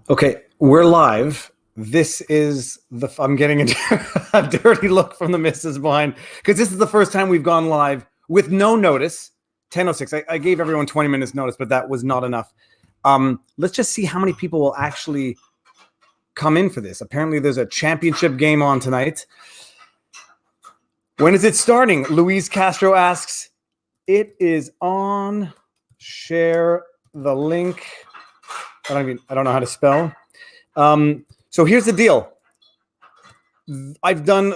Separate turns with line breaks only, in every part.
Okay, we're live. This is I'm getting a dirty look from the missus behind because this is the first time we've gone live with no notice. 10:06. I gave everyone 20 minutes notice, but that was not enough. Let's just see how many people will actually come in for this. Apparently, there's a championship game on tonight. When is it starting? Luis Castro asks. It is on. Share the link. I don't know how to spell. So here's the deal. I've done 2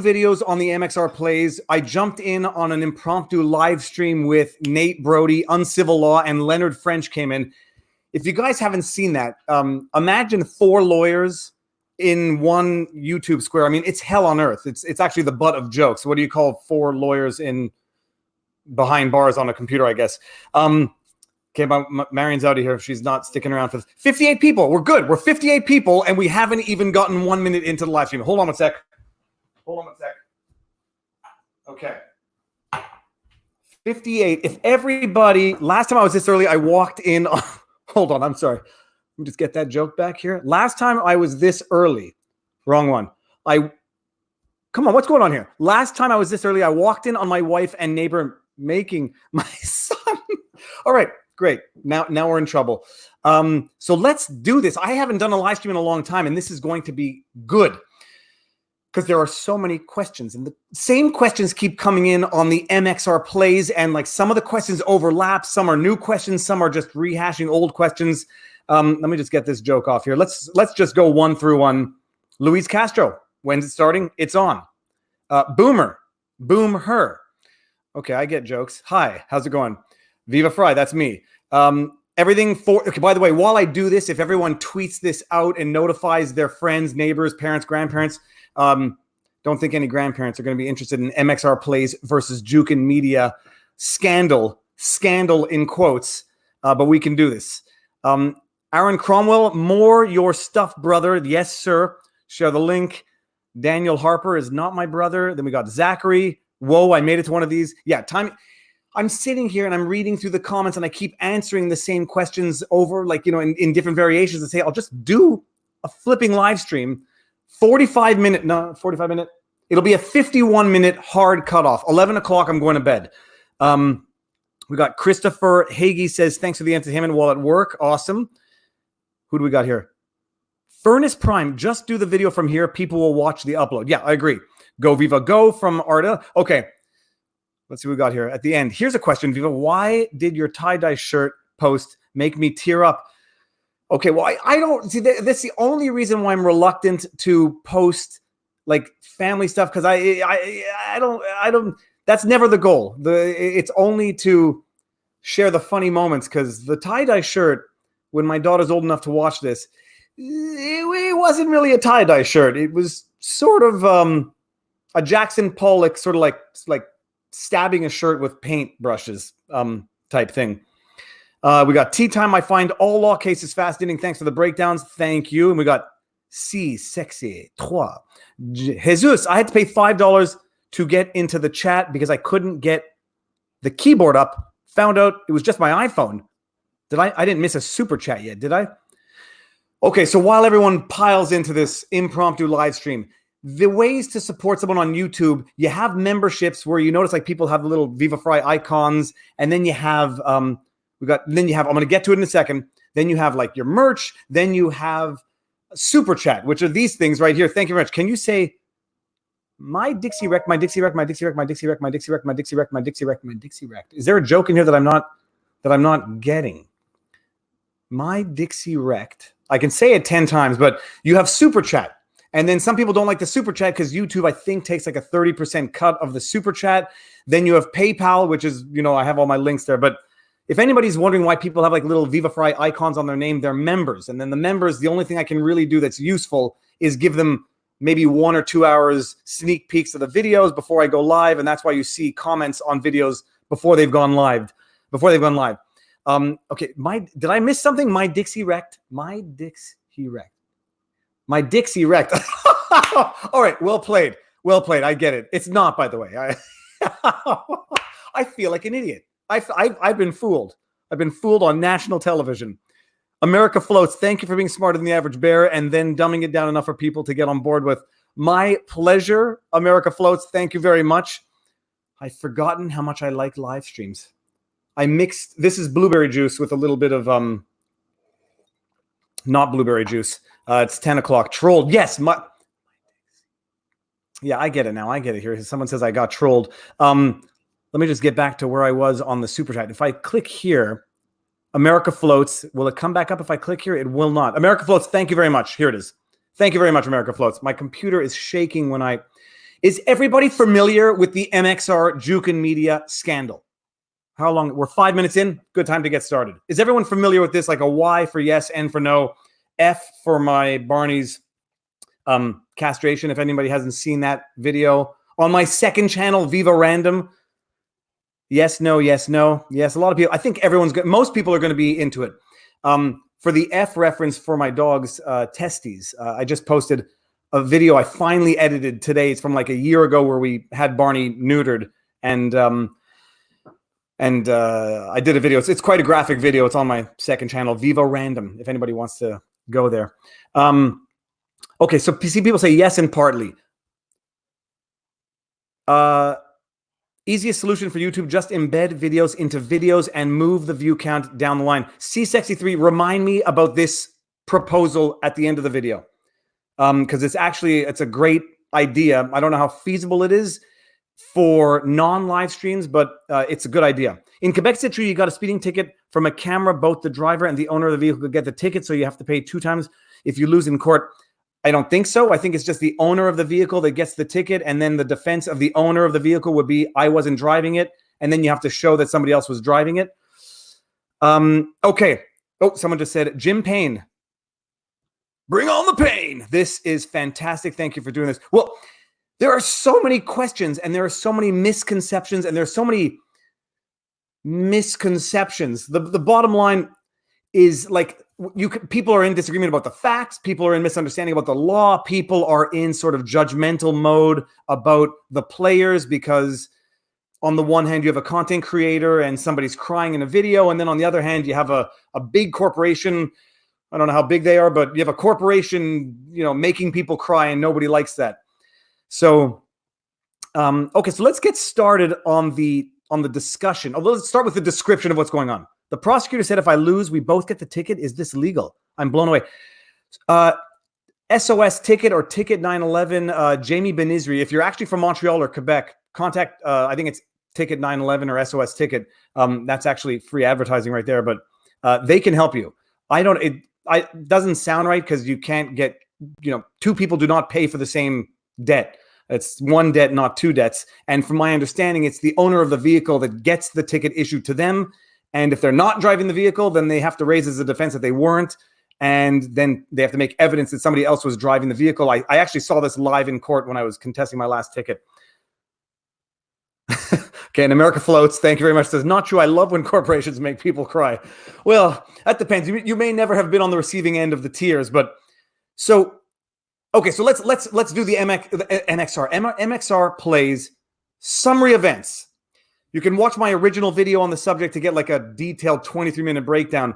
videos on the MxR Plays. I jumped in on an impromptu live stream with Nate Brody, Uncivil Law, and Leonard French came in. If you guys haven't seen that, imagine 4 lawyers in one YouTube square. I mean, it's hell on earth. It's actually the butt of jokes. What do you call 4 lawyers in behind bars on a computer, I guess? Okay, Marion's out of here. She's not sticking around for this. 58 people. We're good. We're 58 people, and we haven't even gotten 1 minute into the live stream. Hold on a sec. Okay. 58. If everybody... Last time I was this early, I walked in... Hold on, I'm sorry. Let me just get that joke back here. Last time I was this early... Wrong one. Come on, what's going on here? Last time I was this early, I walked in on my wife and neighbor making my son... All right. Great. Now we're in trouble. So let's do this. I haven't done a live stream in a long time, and this is going to be good because there are so many questions, and the same questions keep coming in on the MxR Plays, and like some of the questions overlap. Some are new questions. Some are just rehashing old questions. Let me just get this joke off here. Let's just go one through one. Luis Castro. When's it starting? It's on. Boomer. Boom her. Okay, I get jokes. Hi. How's it going? Viva Frei, that's me. Okay, by the way, while I do this, if everyone tweets this out and notifies their friends, neighbors, parents, grandparents, don't think any grandparents are going to be interested in MxR Plays versus Jukin Media scandal in quotes, but we can do this. Aaron Cromwell, more your stuff, brother. Yes, sir. Share the link. Daniel Harper is not my brother. Then we got Zachary. Whoa, I made it to one of these. Yeah, time... I'm sitting here and I'm reading through the comments and I keep answering the same questions over, in different variations, and say, I'll just do a flipping live stream. 45 minute. It'll be a 51-minute hard cutoff. 11 o'clock, I'm going to bed. We got Christopher Hagee says, thanks for the entertainment while at work. Awesome. Who do we got here? Furnace Prime, just do the video from here. People will watch the upload. Yeah, I agree. Go Viva, go from Arda. Okay. Let's see what we got here at the end. Here's a question, Viva. Why did your tie-dye shirt post make me tear up? Okay, well, I don't see that's the only reason why I'm reluctant to post like family stuff, because I don't that's never the goal. It's only to share the funny moments, because the tie-dye shirt, when my daughter's old enough to watch this, it wasn't really a tie-dye shirt. It was sort of a Jackson Pollock sort of like stabbing a shirt with paint brushes type thing. We got Tea Time. I find all law cases fascinating. Thanks for the breakdowns. Thank you. And we got Si Sexy Trois. Jesus, I had to pay $5 to get into the chat because I couldn't get the keyboard up. Found out it was just my iPhone. I didn't miss a super chat yet, did I? Okay, so while everyone piles into this impromptu live stream, the ways to support someone on YouTube, you have memberships where you notice like people have the little Viva Frei icons, and then you have I'm going to get to it in a second. Then you have like your merch, then you have super chat, which are these things right here. Thank you very much. Can you say my Dixie Wreck, my Dixie Wreck, my Dixie Wreck, my Dixie Wreck, my Dixie Wreck, my Dixie Wreck, my Dixie Wreck, my Dixie Wreck? Is there a joke in here that I'm not getting? My Dixie Wrecked. I can say it 10 times, but you have super chat. And then some people don't like the super chat because YouTube, I think, takes like a 30% cut of the super chat. Then you have PayPal, which is, I have all my links there. But if anybody's wondering why people have like little Viva Frei icons on their name, they're members. And then the members, the only thing I can really do that's useful is give them maybe 1 or 2 hours sneak peeks of the videos before I go live. And that's why you see comments on videos before they've gone live. Okay, did I miss something? My Dixie Wrecked. My Dixie Wrecked. My Dixie Wrecked. All right, well played. Well played. I get it. It's not, by the way. I feel like an idiot. I've been fooled. I've been fooled on national television. America Floats, thank you for being smarter than the average bear and then dumbing it down enough for people to get on board with. My pleasure, America Floats. Thank you very much. I've forgotten how much I like live streams. I mixed, this is blueberry juice with a little bit of, not blueberry juice. It's 10 o'clock. Trolled. Yes. Yeah, I get it now. I get it here. Someone says I got trolled. Let me just get back to where I was on the super chat. If I click here, America Floats, will it come back up if I click here? It will not. America Floats, thank you very much. Here it is. Thank you very much, America Floats. My computer is shaking when I... Is everybody familiar with the MxR Jukin Media scandal? How long? We're 5 minutes in. Good time to get started. Is everyone familiar with this? Like a Y for yes, N for no, F for my Barney's castration. If anybody hasn't seen that video on my second channel, Viva Random. Yes, no, yes, no. Yes, a lot of people. I think most people are going to be into it. For the F reference for my dog's testes, I just posted a video I finally edited today. It's from like a year ago where we had Barney neutered, and I did a video. It's quite a graphic video. It's on my second channel, Viva Random, if anybody wants to go there. Okay, so see, people say yes and partly. Easiest solution for YouTube, just embed videos into videos and move the view count down the line. C63, remind me about this proposal at the end of the video. Because it's a great idea. I don't know how feasible it is for non-live streams, but it's a good idea. In Quebec City, you got a speeding ticket from a camera. Both the driver and the owner of the vehicle could get the ticket, so you have to pay 2 times if you lose in court. I don't think so. I think it's just the owner of the vehicle that gets the ticket, and then the defense of the owner of the vehicle would be, I wasn't driving it, and then you have to show that somebody else was driving it. Okay. Oh, someone just said, Jim Payne. Bring on the pain. This is fantastic. Thank you for doing this. Well, there are so many questions, and there are so many misconceptions, and there are so many misconceptions. The bottom line is, like, people are in disagreement about the facts. People are in misunderstanding about the law. People are in sort of judgmental mode about the players because on the one hand, you have a content creator and somebody's crying in a video. And then on the other hand, you have a big corporation. I don't know how big they are, but you have a corporation, making people cry, and nobody likes that. So, okay, so let's get started on the discussion. Although let's start with the description of what's going on. The prosecutor said, if I lose, we both get the ticket. Is this legal? I'm blown away. SOS Ticket or Ticket 911, Jamie Benizri, if you're actually from Montreal or Quebec, contact, I think it's Ticket 911 or SOS Ticket. That's actually free advertising right there, but they can help you. It doesn't sound right because you can't get, 2 people do not pay for the same debt. It's one debt, not 2 debts. And from my understanding, it's the owner of the vehicle that gets the ticket issued to them. And if they're not driving the vehicle, then they have to raise as a defense that they weren't. And then they have to make evidence that somebody else was driving the vehicle. I actually saw this live in court when I was contesting my last ticket. Okay, and America Floats, thank you very much, says, not true. I love when corporations make people cry. Well, that depends. You may never have been on the receiving end of the tears, but so, okay, so let's do the MxR Plays summary events. You can watch my original video on the subject to get like a detailed 23-minute breakdown.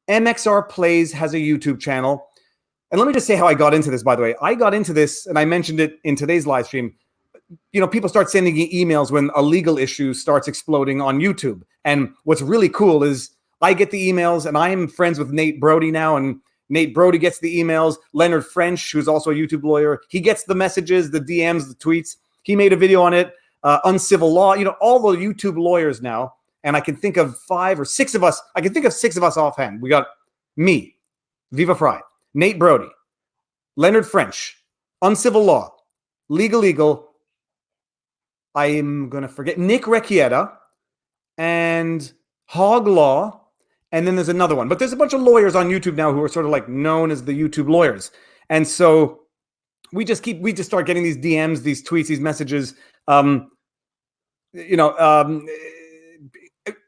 MxR Plays has a YouTube channel. And let me just say how I got into this, by the way. I got into this, and I mentioned it in today's live stream. People start sending me emails when a legal issue starts exploding on YouTube. And what's really cool is I get the emails, and I am friends with Nate Brody now, and Nate Brody gets the emails. Leonard French, who's also a YouTube lawyer, he gets the messages, the DMs, the tweets. He made a video on it. Uncivil law, all the YouTube lawyers now, and I can think of 5 or 6 of us. I can think of 6 of us offhand. We got me, Viva Frei, Nate Brody, Leonard French, Uncivil Law, Legal. I'm going to forget Nick Recchietta and Hog Law. And then there's another one, but there's a bunch of lawyers on YouTube now who are sort of like known as the YouTube lawyers. And so we just start getting these DMs, these tweets, these messages,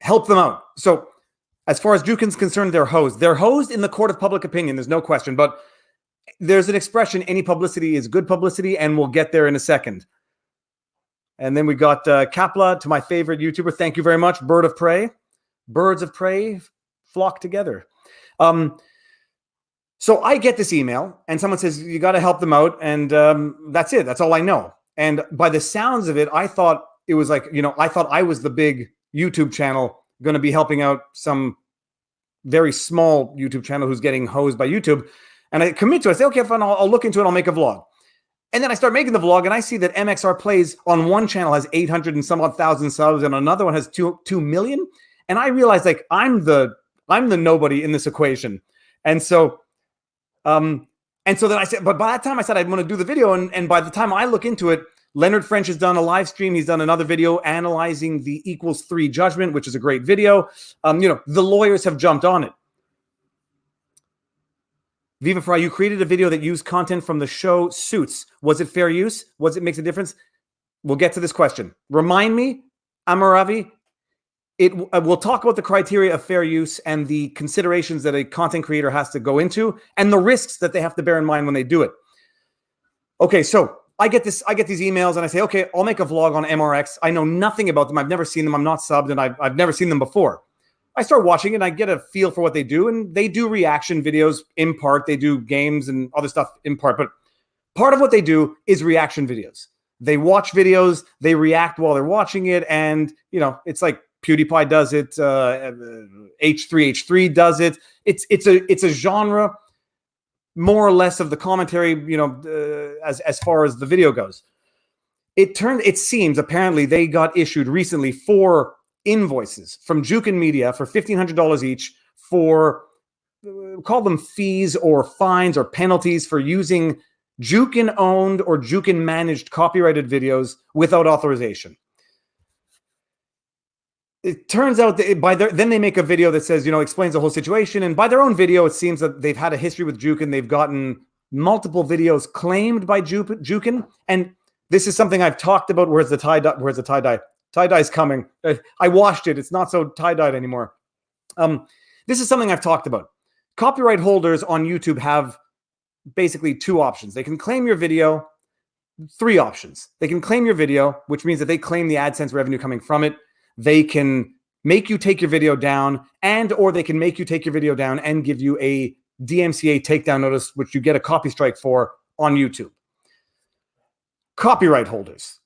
help them out. So as far as Jukin's concerned, they're hosed. They're hosed in the court of public opinion. There's no question, but there's an expression, any publicity is good publicity, and we'll get there in a second. And then we got Kapla, to my favorite YouTuber. Thank you very much. Birds of prey flock together. So I get this email and someone says, you got to help them out. And that's it. That's all I know. And by the sounds of it, I thought it was like, I thought I was the big YouTube channel going to be helping out some very small YouTube channel who's getting hosed by YouTube. And I commit to it. I say, okay, fine, I'll look into it. I'll make a vlog. And then I start making the vlog and I see that MxR Plays on one channel has 800 and some odd thousand subs and another one has 2 million. And I realized like I'm the nobody in this equation. And so then I said, but by that time I said I'm going to do the video. And by the time I look into it, Leonard French has done a live stream. He's done another video analyzing the =3 judgment, which is a great video. The lawyers have jumped on it. Viva Frei, you created a video that used content from the show Suits. Was it fair use? Was it makes a difference? We'll get to this question. Remind me, Amaravi. We'll talk about the criteria of fair use and the considerations that a content creator has to go into and the risks that they have to bear in mind when they do it. Okay, so I get these emails and I say, okay, I'll make a vlog on MRX. I know nothing about them. I've never seen them. I'm not subbed and I've never seen them before. I start watching it and I get a feel for what they do. And they do reaction videos in part. They do games and other stuff in part. But part of what they do is reaction videos. They watch videos. They react while they're watching it. And, it's like PewDiePie does it. H3H3 does it. It's a genre more or less of the commentary, as far as the video goes. It seems apparently they got issued recently 4 invoices from Jukin Media for $1,500 each for, call them fees or fines or penalties for using Jukin-owned or Jukin-managed copyrighted videos without authorization. It turns out that then they make a video that says, explains the whole situation. And by their own video, it seems that they've had a history with Jukin. They've gotten multiple videos claimed by Jukin. And this is something I've talked about. Where's the tie-dye? Where's the tie-dye? Tie-dye's coming. I washed it. It's not so tie-dyed anymore. This is something I've talked about. Copyright holders on YouTube have basically 2 options. They can claim your video. 3 options. They can claim your video, which means that they claim the AdSense revenue coming from it. They can make you take your video down or they can make you take your video down and give you a DMCA takedown notice, which you get a copy strike for on YouTube. Copyright holders.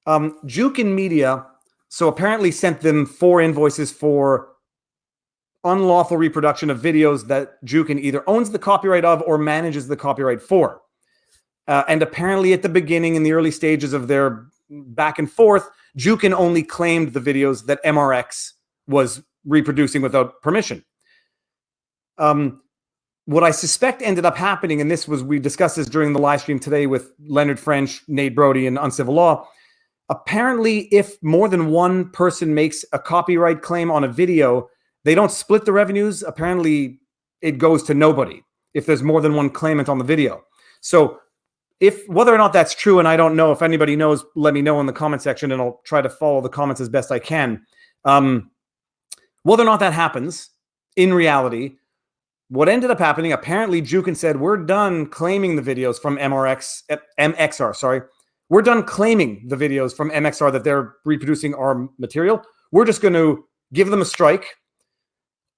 Jukin Media, so apparently sent them 4 invoices for unlawful reproduction of videos that Jukin either owns the copyright of or manages the copyright for. And apparently at the beginning, in the early stages of their back and forth, Jukin only claimed the videos that MRX was reproducing without permission. What I suspect ended up happening, and we discussed this during the live stream today with Leonard French, Nate Brody, and Uncivil Law. Apparently, if more than one person makes a copyright claim on a video, they don't split the revenues. Apparently, it goes to nobody if there's more than one claimant on the video. So whether or not that's true, and I don't know, if anybody knows, let me know in the comment section and I'll try to follow the comments as best I can. Whether or not that happens, in reality, what ended up happening, apparently Jukin said, we're done claiming the videos from MxR. We're done claiming the videos from MxR that they're reproducing our material. We're just going to give them a strike.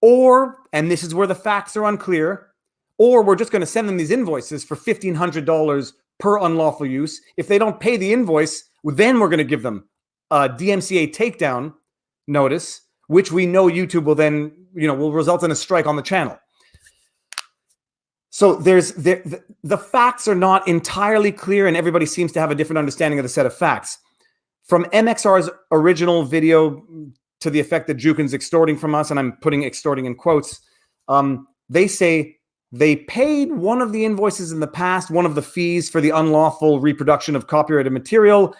And this is where the facts are unclear, or we're just going to send them these invoices for $1,500 per unlawful use. If they don't pay the invoice, then we're going to give them a DMCA takedown notice, which we know YouTube will then, will result in a strike on the channel. So the facts are not entirely clear, and everybody seems to have a different understanding of the set of facts. From MxR's original video to the effect that Jukin's extorting from us, and I'm putting extorting in quotes, they say they paid one of the invoices in the past, one of the fees for the unlawful reproduction of copyrighted material,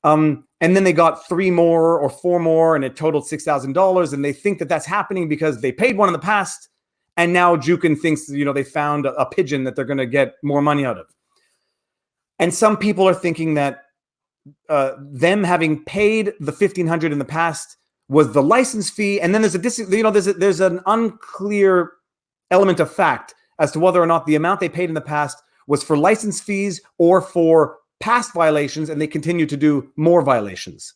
and then they got 3 more or 4 more, and it totaled $6,000, and they think that that's happening because they paid one in the past, and now Jukin thinks, they found a pigeon that they're going to get more money out of. And some people are thinking that them having paid the $1,500 in the past was the license fee, and then there's an unclear element of fact as to whether or not the amount they paid in the past was for license fees or for past violations, and they continue to do more violations.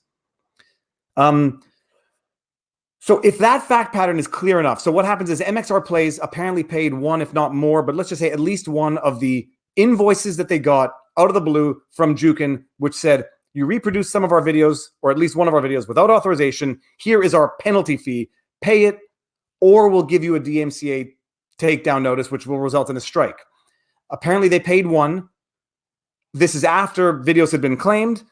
So if that fact pattern is clear enough, so what happens is MxR Plays apparently paid one, if not more, but let's just say at least one of the invoices that they got out of the blue from Jukin, which said, you reproduce some of our videos, or at least one of our videos without authorization. Here is our penalty fee. Pay it, or we'll give you a DMCA takedown notice, which will result in a strike. Apparently they paid one. This is after videos had been claimed.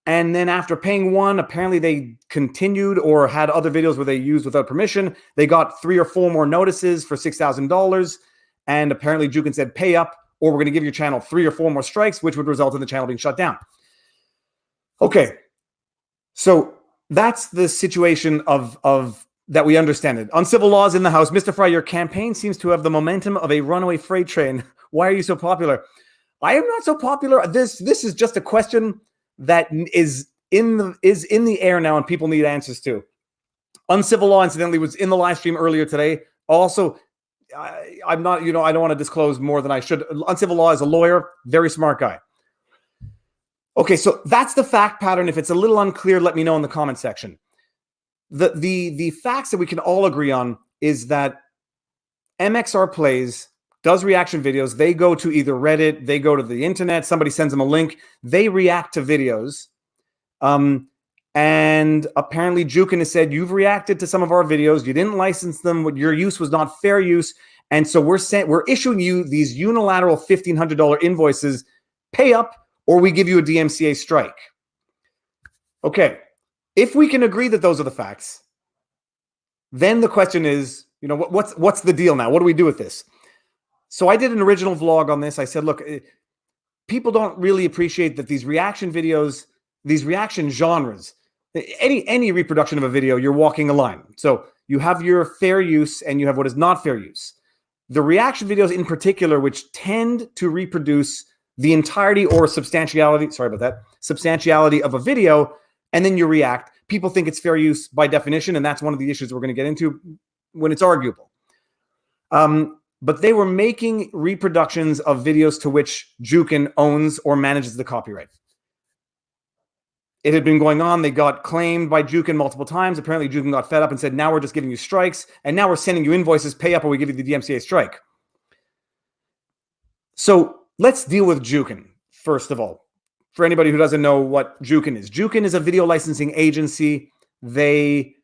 And then after paying one, apparently they continued or had other videos where they used without permission. They got 3 or 4 more notices for $6,000. And apparently Jukin said, pay up, or we're going to give your channel 3 or 4 more strikes, which would result in the channel being shut down. Okay. So that's the situation of that we understand it. Uncivil laws in the house. Mr. Frei, your campaign seems to have the momentum of a runaway freight train. Why are you so popular? I am not so popular. This is just a question that is in the air now, and people need answers to. Uncivil law, incidentally, was in the live stream earlier today. Also, I'm not, I don't want to disclose more than I should. Uncivil law is a lawyer, very smart guy. Okay, so that's the fact pattern. If it's a little unclear, let me know in the comment section. The facts that we can all agree on is that MxR Plays does reaction videos. They go to either Reddit, they go to the internet, somebody sends them a link, they react to videos. And apparently Jukin has said, you've reacted to some of our videos, you didn't license them, your use was not fair use, and so we're issuing you these unilateral $1,500 invoices, pay up, or we give you a DMCA strike. Okay, if we can agree that those are the facts, then the question is, what's the deal now? What do we do with this? So I did an original vlog on this. I said, look, people don't really appreciate that these reaction videos, these reaction genres, any reproduction of a video, you're walking a line. So you have your fair use and you have what is not fair use. The reaction videos in particular, which tend to reproduce the entirety or substantiality of a video, and then you react. People think it's fair use by definition, and that's one of the issues we're going to get into when it's arguable. But they were making reproductions of videos to which Jukin owns or manages the copyright. It had been going on. They got claimed by Jukin multiple times. Apparently, Jukin got fed up and said, now we're just giving you strikes, and now we're sending you invoices, pay up, or we give you the DMCA strike. So let's deal with Jukin, first of all. For anybody who doesn't know what Jukin is a video licensing agency. They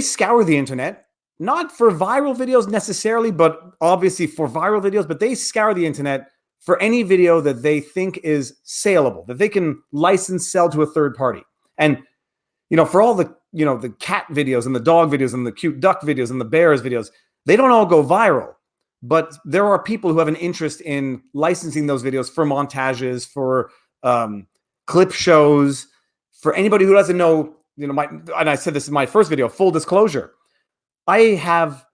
scour the internet, not for viral videos necessarily, but obviously for viral videos, but they scour the internet for any video that they think is saleable, that they can license, sell to a third party. And, for all the, the cat videos and the dog videos and the cute duck videos and the bears videos, they don't all go viral. But there are people who have an interest in licensing those videos for montages, for clip shows. For anybody who doesn't know, and I said this in my first video, full disclosure, I have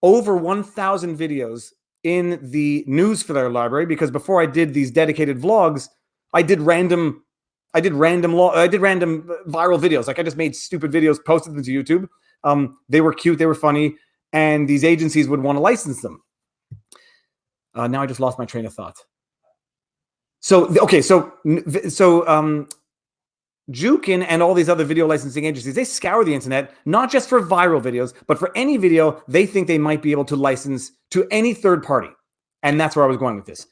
over 1,000 videos in the news for their library, because before I did these dedicated vlogs, I did random viral videos. Like I just made stupid videos, posted them to YouTube. They were cute, they were funny, and these agencies would want to license them. Now I just lost my train of thought. So Jukin and all these other video licensing agencies, they scour the internet, not just for viral videos, but for any video they think they might be able to license to any third party. And that's where I was going with this.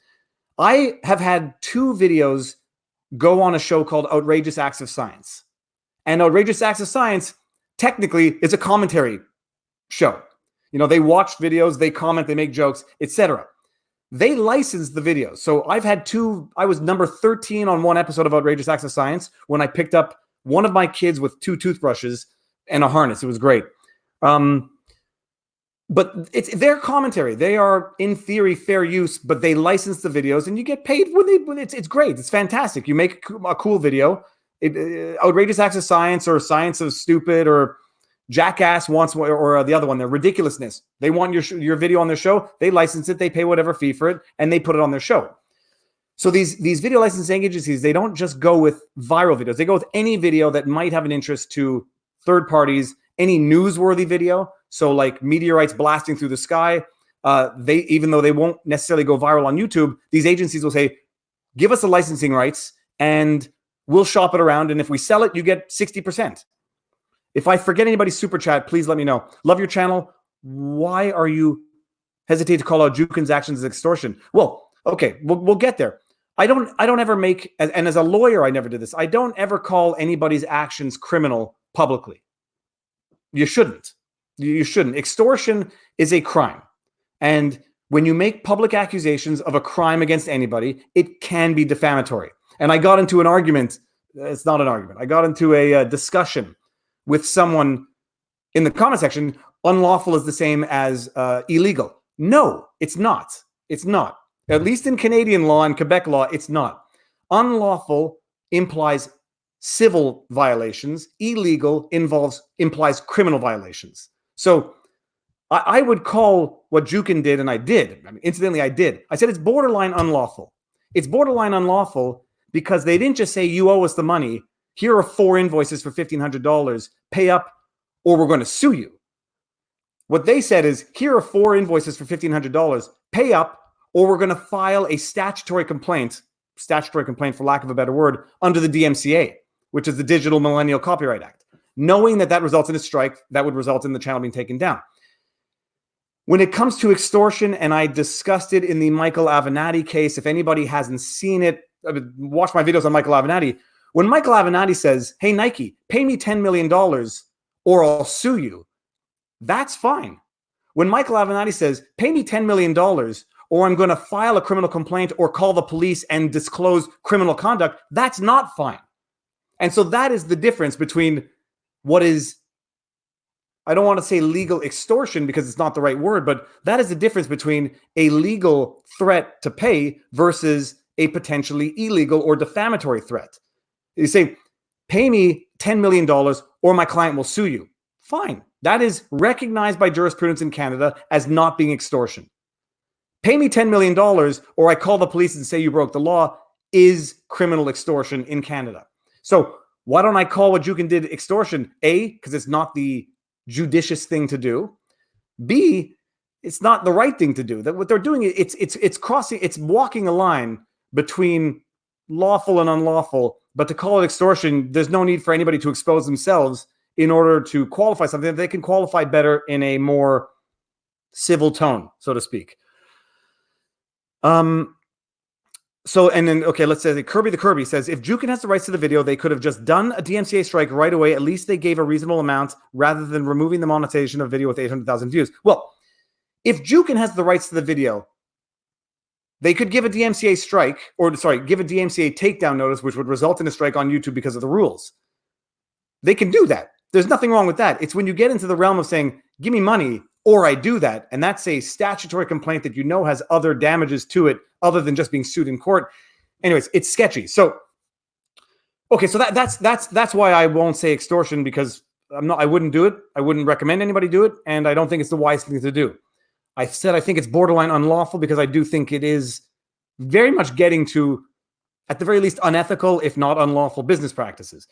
I have had 2 videos go on a show called Outrageous Acts of Science. And Outrageous Acts of Science, technically, is a commentary show. They watch videos, they comment, they make jokes, etc. They license the videos. So I've had 2, I was number 13 on one episode of Outrageous Acts of Science when I picked up one of my kids with 2 toothbrushes and a harness. It was great. But it's their commentary. They are, in theory, fair use, but they license the videos and you get paid when it's great. It's fantastic. You make a cool video. Outrageous Acts of Science or Science of Stupid or Jackass wants, or the other one, their Ridiculousness. They want your video on their show. They license it. They pay whatever fee for it, and they put it on their show. So these video licensing agencies, they don't just go with viral videos. They go with any video that might have an interest to third parties, any newsworthy video. So like meteorites blasting through the sky. Even though they won't necessarily go viral on YouTube, these agencies will say, give us the licensing rights, and we'll shop it around. And if we sell it, you get 60%. If I forget anybody's super chat, please let me know. Love your channel. Why are you hesitate to call out Jukin's actions as extortion? Well, okay, we'll get there. I don't ever make, and as a lawyer, I never did this. I don't ever call anybody's actions criminal publicly. You shouldn't. You shouldn't. Extortion is a crime. And when you make public accusations of a crime against anybody, it can be defamatory. And I got into an argument. It's not an argument. I got into a discussion with someone in the comment section. Unlawful is the same as illegal. No, it's not. It's not. At least in Canadian law and Quebec law, it's not. Unlawful implies civil violations. Illegal implies criminal violations. So I would call what Jukin did, and I did. I mean, incidentally, I did. I said it's borderline unlawful. It's borderline unlawful because they didn't just say, you owe us the money. Here are 4 invoices for $1,500. Pay up or we're going to sue you. What they said is, here are 4 invoices for $1,500. Pay up or we're going to file a statutory complaint for lack of a better word, under the DMCA, which is the Digital Millennial Copyright Act. Knowing that results in a strike, that would result in the channel being taken down. When it comes to extortion, and I discussed it in the Michael Avenatti case, if anybody hasn't seen it, watch my videos on Michael Avenatti. When Michael Avenatti says, hey, Nike, pay me $10 million or I'll sue you, that's fine. When Michael Avenatti says, pay me $10 million or I'm going to file a criminal complaint or call the police and disclose criminal conduct, that's not fine. And so that is the difference between what is, I don't want to say legal extortion because it's not the right word, but that is the difference between a legal threat to pay versus a potentially illegal or defamatory threat. You say, pay me $10 million or my client will sue you. Fine. That is recognized by jurisprudence in Canada as not being extortion. Pay me $10 million or I call the police and say you broke the law is criminal extortion in Canada. So why don't I call what Jukin did extortion? A, because it's not the judicious thing to do. B, it's not the right thing to do. That what they're doing, it's walking a line between lawful and unlawful. But to call it extortion, there's no need for anybody to expose themselves in order to qualify something that they can qualify better in a more civil tone, so to speak. So, and then, okay, let's say Kirby the Kirby says, if Jukin has the rights to the video, they could have just done a DMCA strike right away. At least they gave a reasonable amount rather than removing the monetization of video with 800,000 views. Well, if Jukin has the rights to the video, they could give a DMCA strike, or give a DMCA takedown notice, which would result in a strike on YouTube because of the rules. They can do that. There's nothing wrong with that. It's when you get into the realm of saying, give me money, or I do that, and that's a statutory complaint that you know has other damages to it other than just being sued in court. Anyways, it's sketchy. So, okay, so that's why I won't say extortion, because I wouldn't do it. I wouldn't recommend anybody do it, and I don't think it's the wise thing to do. I said I think it's borderline unlawful because I do think it is very much getting to, at the very least, unethical, if not unlawful business practices.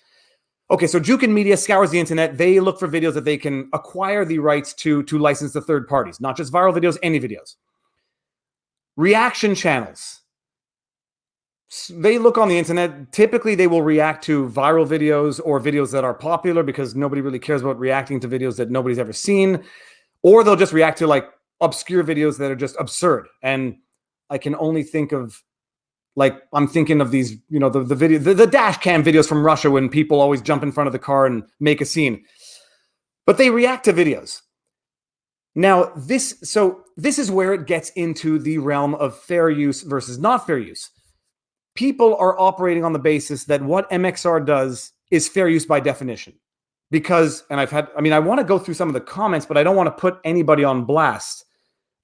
Okay, so Jukin Media scours the internet. They look for videos that they can acquire the rights to license to third parties, not just viral videos, any videos. Reaction channels. They look on the internet. Typically, they will react to viral videos or videos that are popular because nobody really cares about reacting to videos that nobody's ever seen. Or they'll just react to like obscure videos that are just absurd. And I can only think of, like, I'm thinking of these, you know, the dash cam videos from Russia when people always jump in front of the car and make a scene. But they react to videos. Now, this is where it gets into the realm of fair use versus not fair use. People are operating on the basis that what MxR does is fair use by definition. Because, and I want to go through some of the comments, but I don't want to put anybody on blast.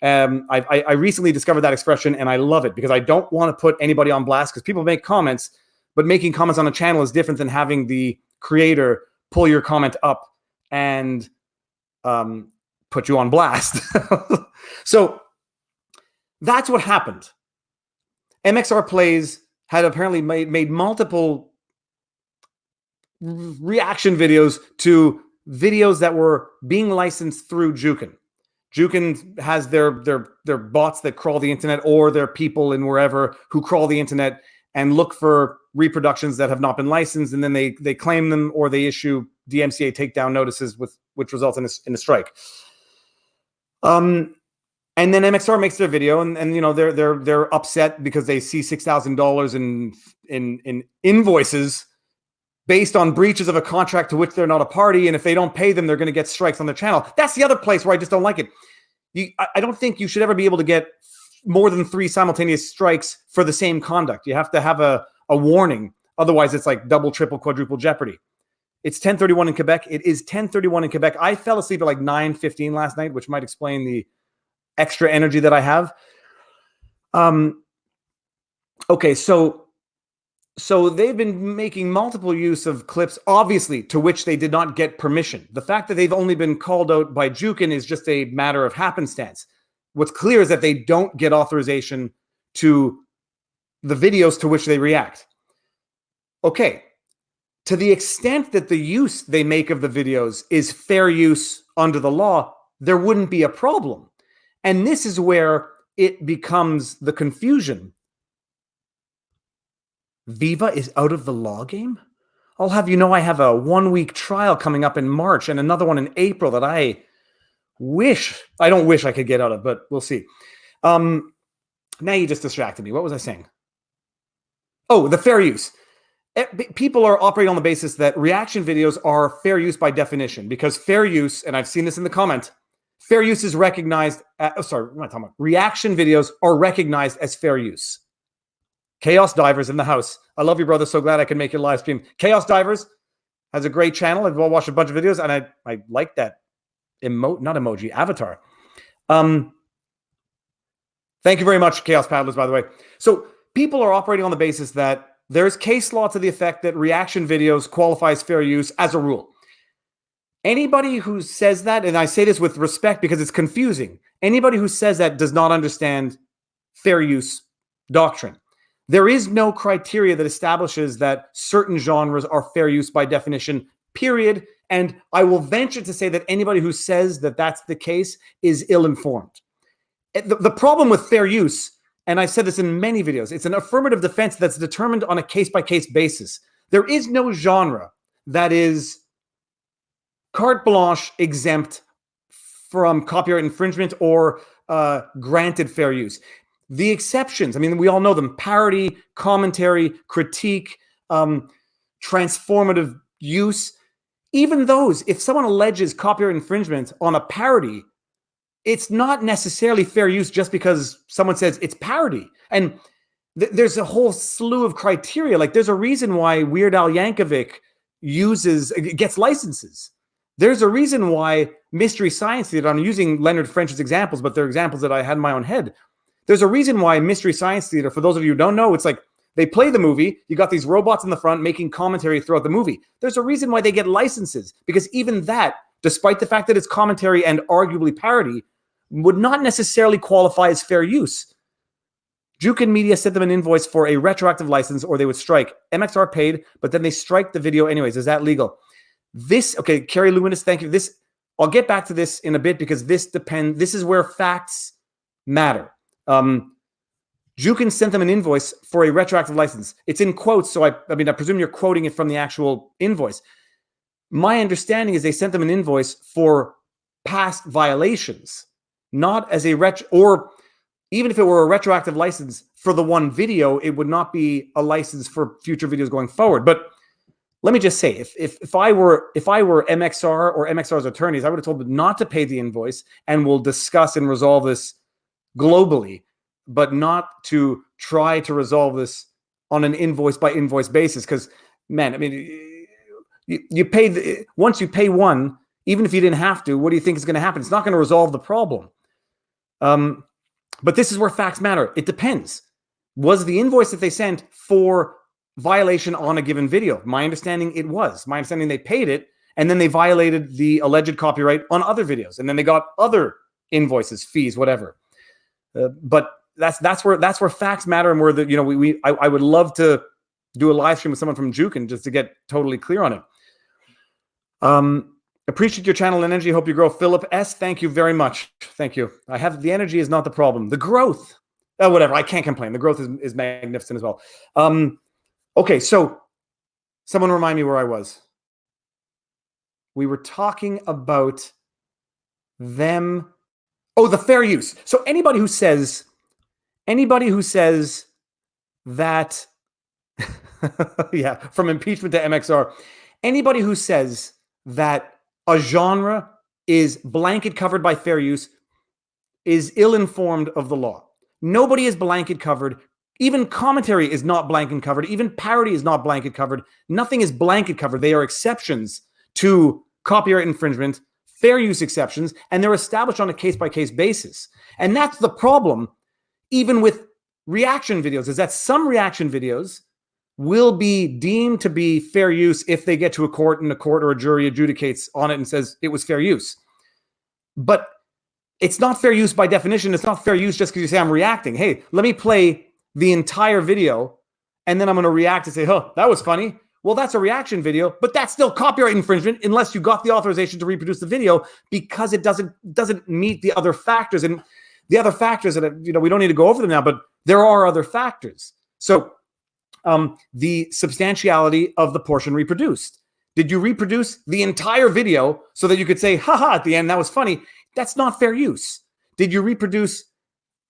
I recently discovered that expression and I love it because I don't want to put anybody on blast because people make comments, but making comments on a channel is different than having the creator pull your comment up and put you on blast. So that's what happened. MxR Plays had apparently made multiple reaction videos to videos that were being licensed through Jukin. Jukin has their bots that crawl the internet, or their people in wherever who crawl the internet and look for reproductions that have not been licensed, and then they claim them or they issue DMCA takedown notices, which results in a strike. And then MxR makes their video, and you know they're upset because they see $6,000 in invoices based on breaches of a contract to which they're not a party, and if they don't pay them, they're going to get strikes on their channel. That's the other place where I just don't like it. I don't think you should ever be able to get more than 3 simultaneous strikes for the same conduct. You have to have a warning. Otherwise, it's like double, triple, quadruple jeopardy. It's 10:31 in Quebec. It is 10:31 in Quebec. I fell asleep at like 9:15 last night, which might explain the extra energy that I have. Okay, so they've been making multiple use of clips, obviously, to which they did not get permission. The fact that they've only been called out by Jukin is just a matter of happenstance. What's clear is that they don't get authorization to the videos to which they react. Okay, to the extent that the use they make of the videos is fair use under the law, there wouldn't be a problem. And this is where it becomes the confusion. Viva is out of the law game? I'll have you know I have a 1-week trial coming up in March and another one in April that I don't wish I could get out of, but we'll see. Now you just distracted me. What was I saying? Oh, the fair use. People are operating on the basis that reaction videos are fair use by definition, because fair use, and I've seen this in the comment, fair use is recognized. What am I talking about? Reaction videos are recognized as fair use. Chaos Divers in the house. I love you, brother. So glad I can make your live stream. Chaos Divers has a great channel. I've watched a bunch of videos, and I like that avatar. Thank you very much, Chaos Paddlers, by the way. So people are operating on the basis that there's case law to the effect that reaction videos qualify as fair use as a rule. Anybody who says that, and I say this with respect because it's confusing, anybody who says that does not understand fair use doctrine. There is no criteria that establishes that certain genres are fair use by definition, period. And I will venture to say that anybody who says that that's the case is ill-informed. The problem with fair use, and I've said this in many videos, it's an affirmative defense that's determined on a case-by-case basis. There is no genre that is carte blanche exempt from copyright infringement or granted fair use. The exceptions, I mean, we all know them: parody, commentary, critique, transformative use. Even those, if someone alleges copyright infringement on a parody, it's not necessarily fair use just because someone says it's parody. And there's a whole slew of criteria. Like, there's a reason why Weird Al Yankovic gets licenses. There's a reason why Mystery Science Theater, I'm using Leonard French's examples, but they're examples that I had in my own head. There's a reason why Mystery Science Theater, for those of you who don't know, it's like they play the movie, you got these robots in the front making commentary throughout the movie. There's a reason why they get licenses, because even that, despite the fact that it's commentary and arguably parody, would not necessarily qualify as fair use. Jukin Media sent them an invoice for a retroactive license, or they would strike. MxR paid, but then they strike the video anyways. Is that legal? Okay, Carrie Luminous, thank you. I'll get back to this in a bit, because this is where facts matter. Jukin sent them an invoice for a retroactive license. It's in quotes, so I presume you're quoting it from the actual invoice. My understanding is they sent them an invoice for past violations, not as or even if it were a retroactive license for the one video, it would not be a license for future videos going forward. But let me just say, if I were MxR or MxR's attorneys, I would have told them not to pay the invoice, and we'll discuss and resolve this globally, but not to try to resolve this on an invoice by invoice basis. Because, man, I mean, you pay once you pay one, even if you didn't have to, what do you think is going to happen? It's not going to resolve the problem. But this is where facts matter. It depends. Was the invoice that they sent for violation on a given video? My understanding, it was. My understanding, they paid it, and then they violated the alleged copyright on other videos, and then they got other invoices, fees, whatever. But that's where facts matter, and where I would love to do a live stream with someone from Jukin just to get totally clear on it. Appreciate your channel and energy. Hope you grow. Philip S, thank you very much. Thank you. The energy is not the problem. The growth, whatever. I can't complain. The growth is magnificent as well. Okay, so someone remind me where I was. We were talking about them. Oh, the fair use. So anybody who says that, yeah, from impeachment to MxR, anybody who says that a genre is blanket covered by fair use is ill-informed of the law. Nobody is blanket covered. Even commentary is not blanket covered. Even parody is not blanket covered. Nothing is blanket covered. They are exceptions to copyright infringement, fair use exceptions, and they're established on a case-by-case basis. And that's the problem, even with reaction videos, is that some reaction videos will be deemed to be fair use if they get to a court and a court or a jury adjudicates on it and says it was fair use. But it's not fair use by definition. It's not fair use just because you say I'm reacting. Hey, let me play the entire video and then I'm going to react and say, oh, that was funny. Well, that's a reaction video, but that's still copyright infringement unless you got the authorization to reproduce the video, because it doesn't meet the other factors. And the other factors that, we don't need to go over them now, but there are other factors. So the substantiality of the portion reproduced. Did you reproduce the entire video so that you could say, haha, at the end, that was funny? That's not fair use. Did you reproduce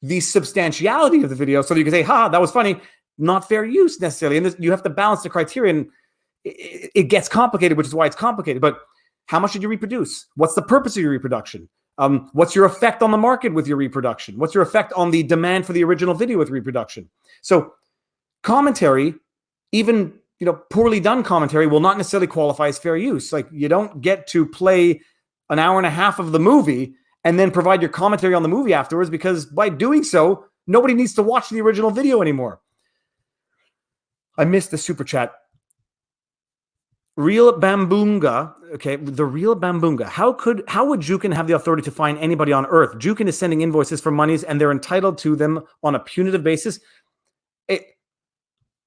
the substantiality of the video so that you could say, haha, that was funny? Not fair use necessarily. And you have to balance the criteria, and it gets complicated, which is why it's complicated. But how much did you reproduce? What's the purpose of your reproduction? What's your effect on the market with your reproduction? What's your effect on the demand for the original video with reproduction? So commentary, even poorly done commentary, will not necessarily qualify as fair use. Like, you don't get to play an hour and a half of the movie and then provide your commentary on the movie afterwards, because by doing so, nobody needs to watch the original video anymore. I missed the super chat. Real Bambunga. Okay, the Real Bambunga. How would Jukin have the authority to fine anybody on earth? Jukin is sending invoices for monies and they're entitled to them on a punitive basis.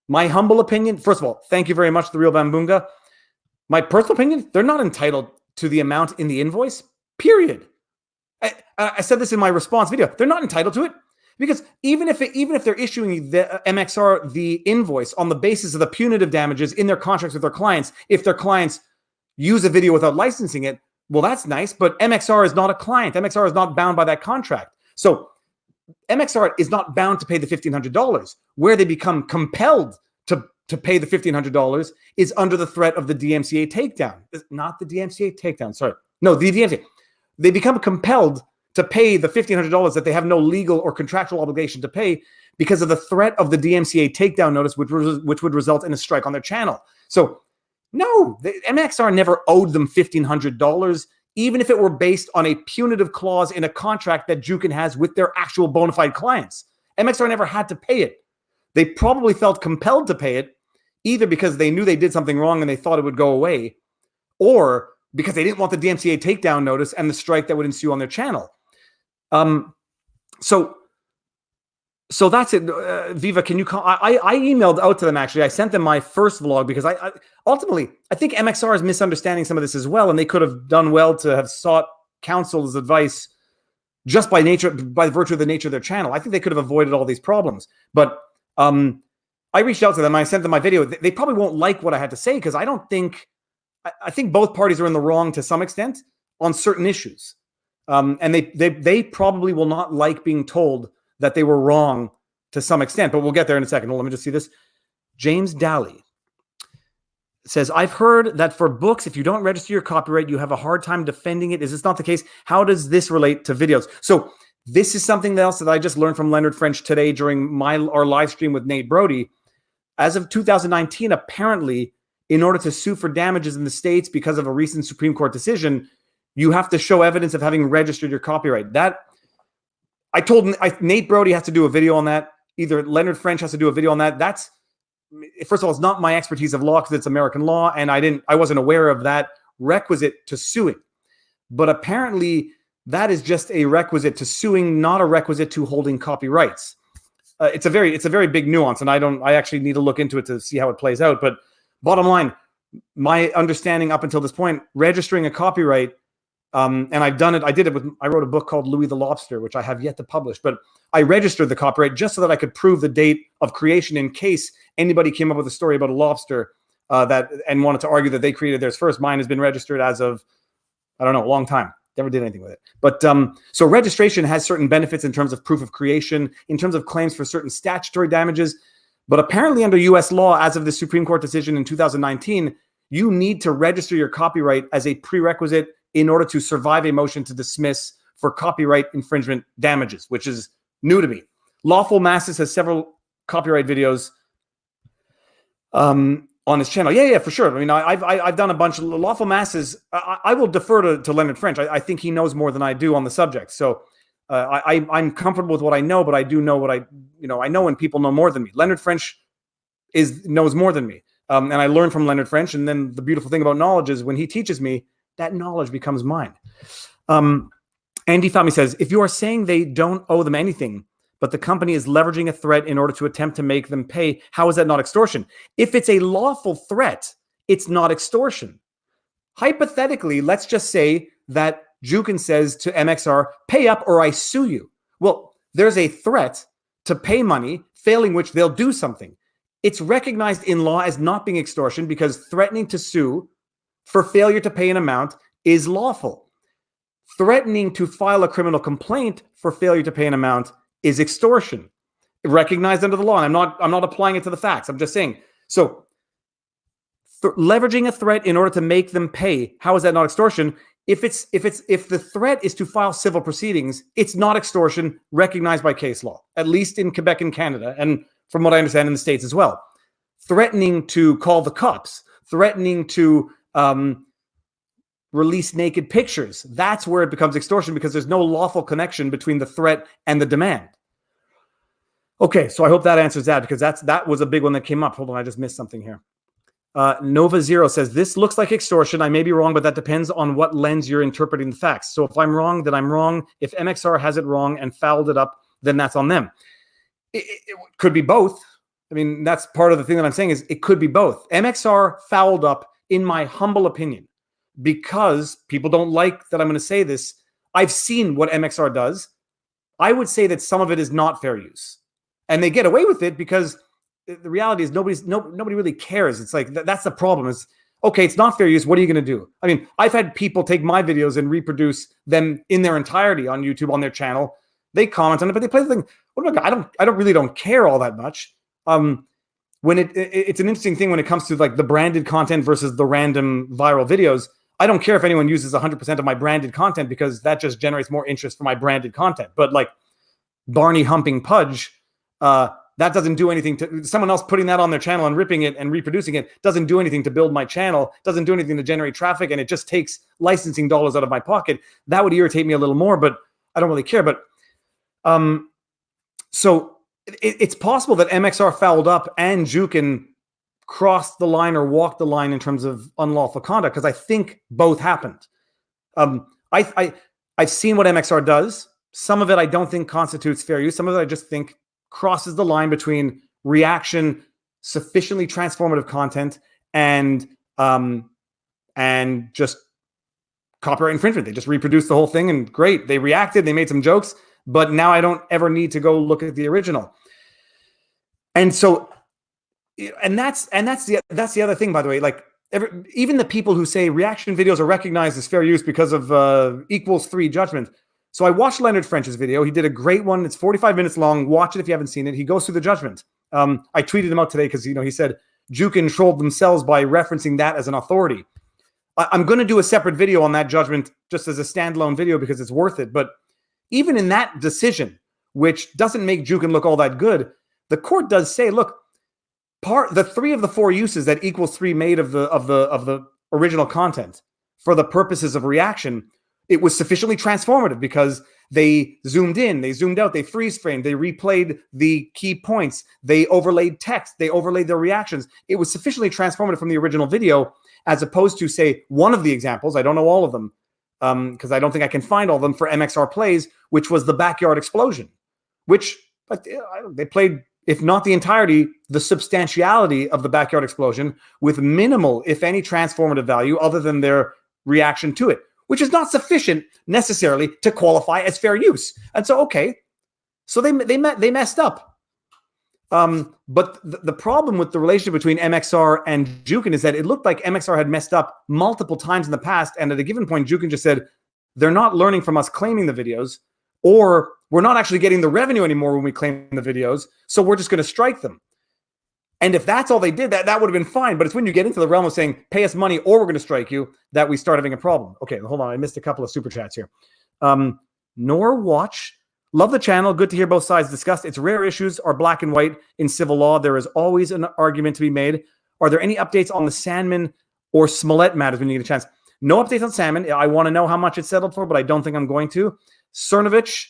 My humble opinion, first of all, thank you very much, the Real Bambunga. My personal opinion, they're not entitled to the amount in the invoice, period. I said this in my response video. They're not entitled to it, because even if they're issuing the MxR the invoice on the basis of the punitive damages in their contracts with their clients, if their clients use a video without licensing it, well, that's nice, but MxR is not a client. MxR is not bound by that contract. So MxR is not bound to pay the $1,500. Where they become compelled to pay the $1,500 is under the threat of the DMCA takedown. Not the DMCA takedown, sorry. No, the DMCA. They become compelled to pay the $1,500 that they have no legal or contractual obligation to pay because of the threat of the DMCA takedown notice, which would result in a strike on their channel. So no, MxR never owed them $1,500, even if it were based on a punitive clause in a contract that Jukin has with their actual bona fide clients. MxR never had to pay it. They probably felt compelled to pay it, either because they knew they did something wrong and they thought it would go away, or because they didn't want the DMCA takedown notice and the strike that would ensue on their channel. So that's it. Viva, can you call? I emailed out to them, actually. I sent them my first vlog because I ultimately, I think MxR is misunderstanding some of this as well, and they could have done well to have sought counsel's advice just by virtue of the nature of their channel. I think they could have avoided all these problems. But I reached out to them. I sent them my video. They probably won't like what I had to say, because I think both parties are in the wrong to some extent on certain issues. And they probably will not like being told that they were wrong to some extent, but we'll get there in a second. Well, let me just see this. James Daly says, I've heard that for books, if you don't register your copyright, you have a hard time defending it. Is this not the case? How does this relate to videos? So this is something else that I just learned from Leonard French today during our live stream with Nate Brody. As of 2019, apparently, in order to sue for damages in the States because of a recent Supreme Court decision, you have to show evidence of having registered your copyright. Nate Brody has to do a video on that. Either Leonard French has to do a video on that. That's, first of all, it's not my expertise of law because it's American law, and I wasn't aware of that requisite to suing. But apparently, that is just a requisite to suing, not a requisite to holding copyrights. It's a very big nuance, and I actually need to look into it to see how it plays out. But bottom line, my understanding up until this point, registering a copyright, and I wrote a book called Louis the Lobster, which I have yet to publish, but I registered the copyright just so that I could prove the date of creation in case anybody came up with a story about a lobster and wanted to argue that they created theirs first. Mine has been registered as of, I don't know, a long time. Never did anything with it. But so registration has certain benefits in terms of proof of creation, in terms of claims for certain statutory damages. But apparently under US law, as of the Supreme Court decision in 2019, you need to register your copyright as a prerequisite in order to survive a motion to dismiss for copyright infringement damages, which is new to me. Lawful Masses has several copyright videos on his channel. Yeah, for sure. I mean, I've done a bunch of Lawful Masses. I will defer to Leonard French. I think he knows more than I do on the subject. So I'm comfortable with what I know, but I do know what I know when people know more than me. Leonard French knows more than me. And I learn from Leonard French. And then the beautiful thing about knowledge is when he teaches me, that knowledge becomes mine. Andy Fami says, if you are saying they don't owe them anything, but the company is leveraging a threat in order to attempt to make them pay, how is that not extortion? If it's a lawful threat, it's not extortion. Hypothetically, let's just say that Jukin says to MxR, pay up or I sue you. Well, there's a threat to pay money, failing which they'll do something. It's recognized in law as not being extortion because threatening to sue for failure to pay an amount is lawful. Threatening to file a criminal complaint for failure to pay an amount is extortion, recognized under the law. And I'm not applying it to the facts. I'm just saying. So leveraging a threat in order to make them pay, how is that not extortion? If the threat is to file civil proceedings, it's not extortion, recognized by case law, at least in Quebec and Canada, and from what I understand in the States as well. Threatening to call the cops, threatening to release naked pictures, that's where it becomes extortion because there's no lawful connection between the threat and the demand. Okay, so I hope that answers that because that was a big one that came up. Hold on, I just missed something here. Nova Zero says, this looks like extortion. I may be wrong, but that depends on what lens you're interpreting the facts. So if I'm wrong, then I'm wrong. If MxR has it wrong and fouled it up, then that's on them. It could be both. I mean, that's part of the thing that I'm saying is it could be both. MxR fouled up, in my humble opinion, because people don't like that I'm going to say this. I've seen what MxR does. I would say that some of it is not fair use. And they get away with it because the reality is nobody really cares. It's like, that's the problem is, okay, it's not fair use. What are you going to do? I mean, I've had people take my videos and reproduce them in their entirety on YouTube, on their channel. They comment on it, but they play the thing. Well, look, I don't care all that much. When it's an interesting thing when it comes to like the branded content versus the random viral videos. I don't care if anyone uses 100% of my branded content because that just generates more interest for my branded content. But like Barney humping Pudge, that doesn't do anything to someone else putting that on their channel and ripping it and reproducing it doesn't do anything to build my channel, doesn't do anything to generate traffic, and it just takes licensing dollars out of my pocket. That would irritate me a little more, but I don't really care. But so it's possible that MxR fouled up and Jukin crossed the line or walked the line in terms of unlawful conduct because I think both happened. I've seen what MxR does. Some of it I don't think constitutes fair use. Some of it I just think crosses the line between reaction, sufficiently transformative content, and just copyright infringement. They just reproduced the whole thing, and great, they reacted, they made some jokes, but now I don't ever need to go look at the original. And so, and that's the other thing, by the way. Like even the people who say reaction videos are recognized as fair use because of equals 3 judgment. So I watched Leonard French's video. He did a great one. It's 45 minutes long. Watch it if you haven't seen it. He goes through the judgment. I tweeted him out today because he said Jukin trolled themselves by referencing that as an authority. I'm going to do a separate video on that judgment just as a standalone video because it's worth it. But even in that decision, which doesn't make Jukin look all that good, the court does say, look, the 3 of the 4 uses that equals 3 made of the original content for the purposes of reaction, it was sufficiently transformative because they zoomed in, they zoomed out, they freeze framed, they replayed the key points, they overlaid text, they overlaid their reactions. It was sufficiently transformative from the original video, as opposed to, say, one of the examples, I don't know all of them, because I don't think I can find all of them, for MxR Plays, which was the backyard explosion, which they played, if not the entirety, the substantiality of the backyard explosion with minimal, if any, transformative value other than their reaction to it, which is not sufficient necessarily to qualify as fair use. And so, okay, so they messed up. But the problem with the relationship between MxR and Jukin is that it looked like MxR had messed up multiple times in the past. And at a given point, Jukin just said, they're not learning from us claiming the videos, or we're not actually getting the revenue anymore when we claim the videos. So we're just going to strike them. And if that's all they did, that would have been fine. But it's when you get into the realm of saying, pay us money or we're going to strike you, that we start having a problem. Okay, hold on. I missed a couple of super chats here. Norwatch. Love the channel. Good to hear both sides discussed. Its rare issues are black and white in civil law. There is always an argument to be made. Are there any updates on the Sandman or Smollett matters when you get a chance? No updates on Sandman. I want to know how much it's settled for, but I don't think I'm going to. Cernovich,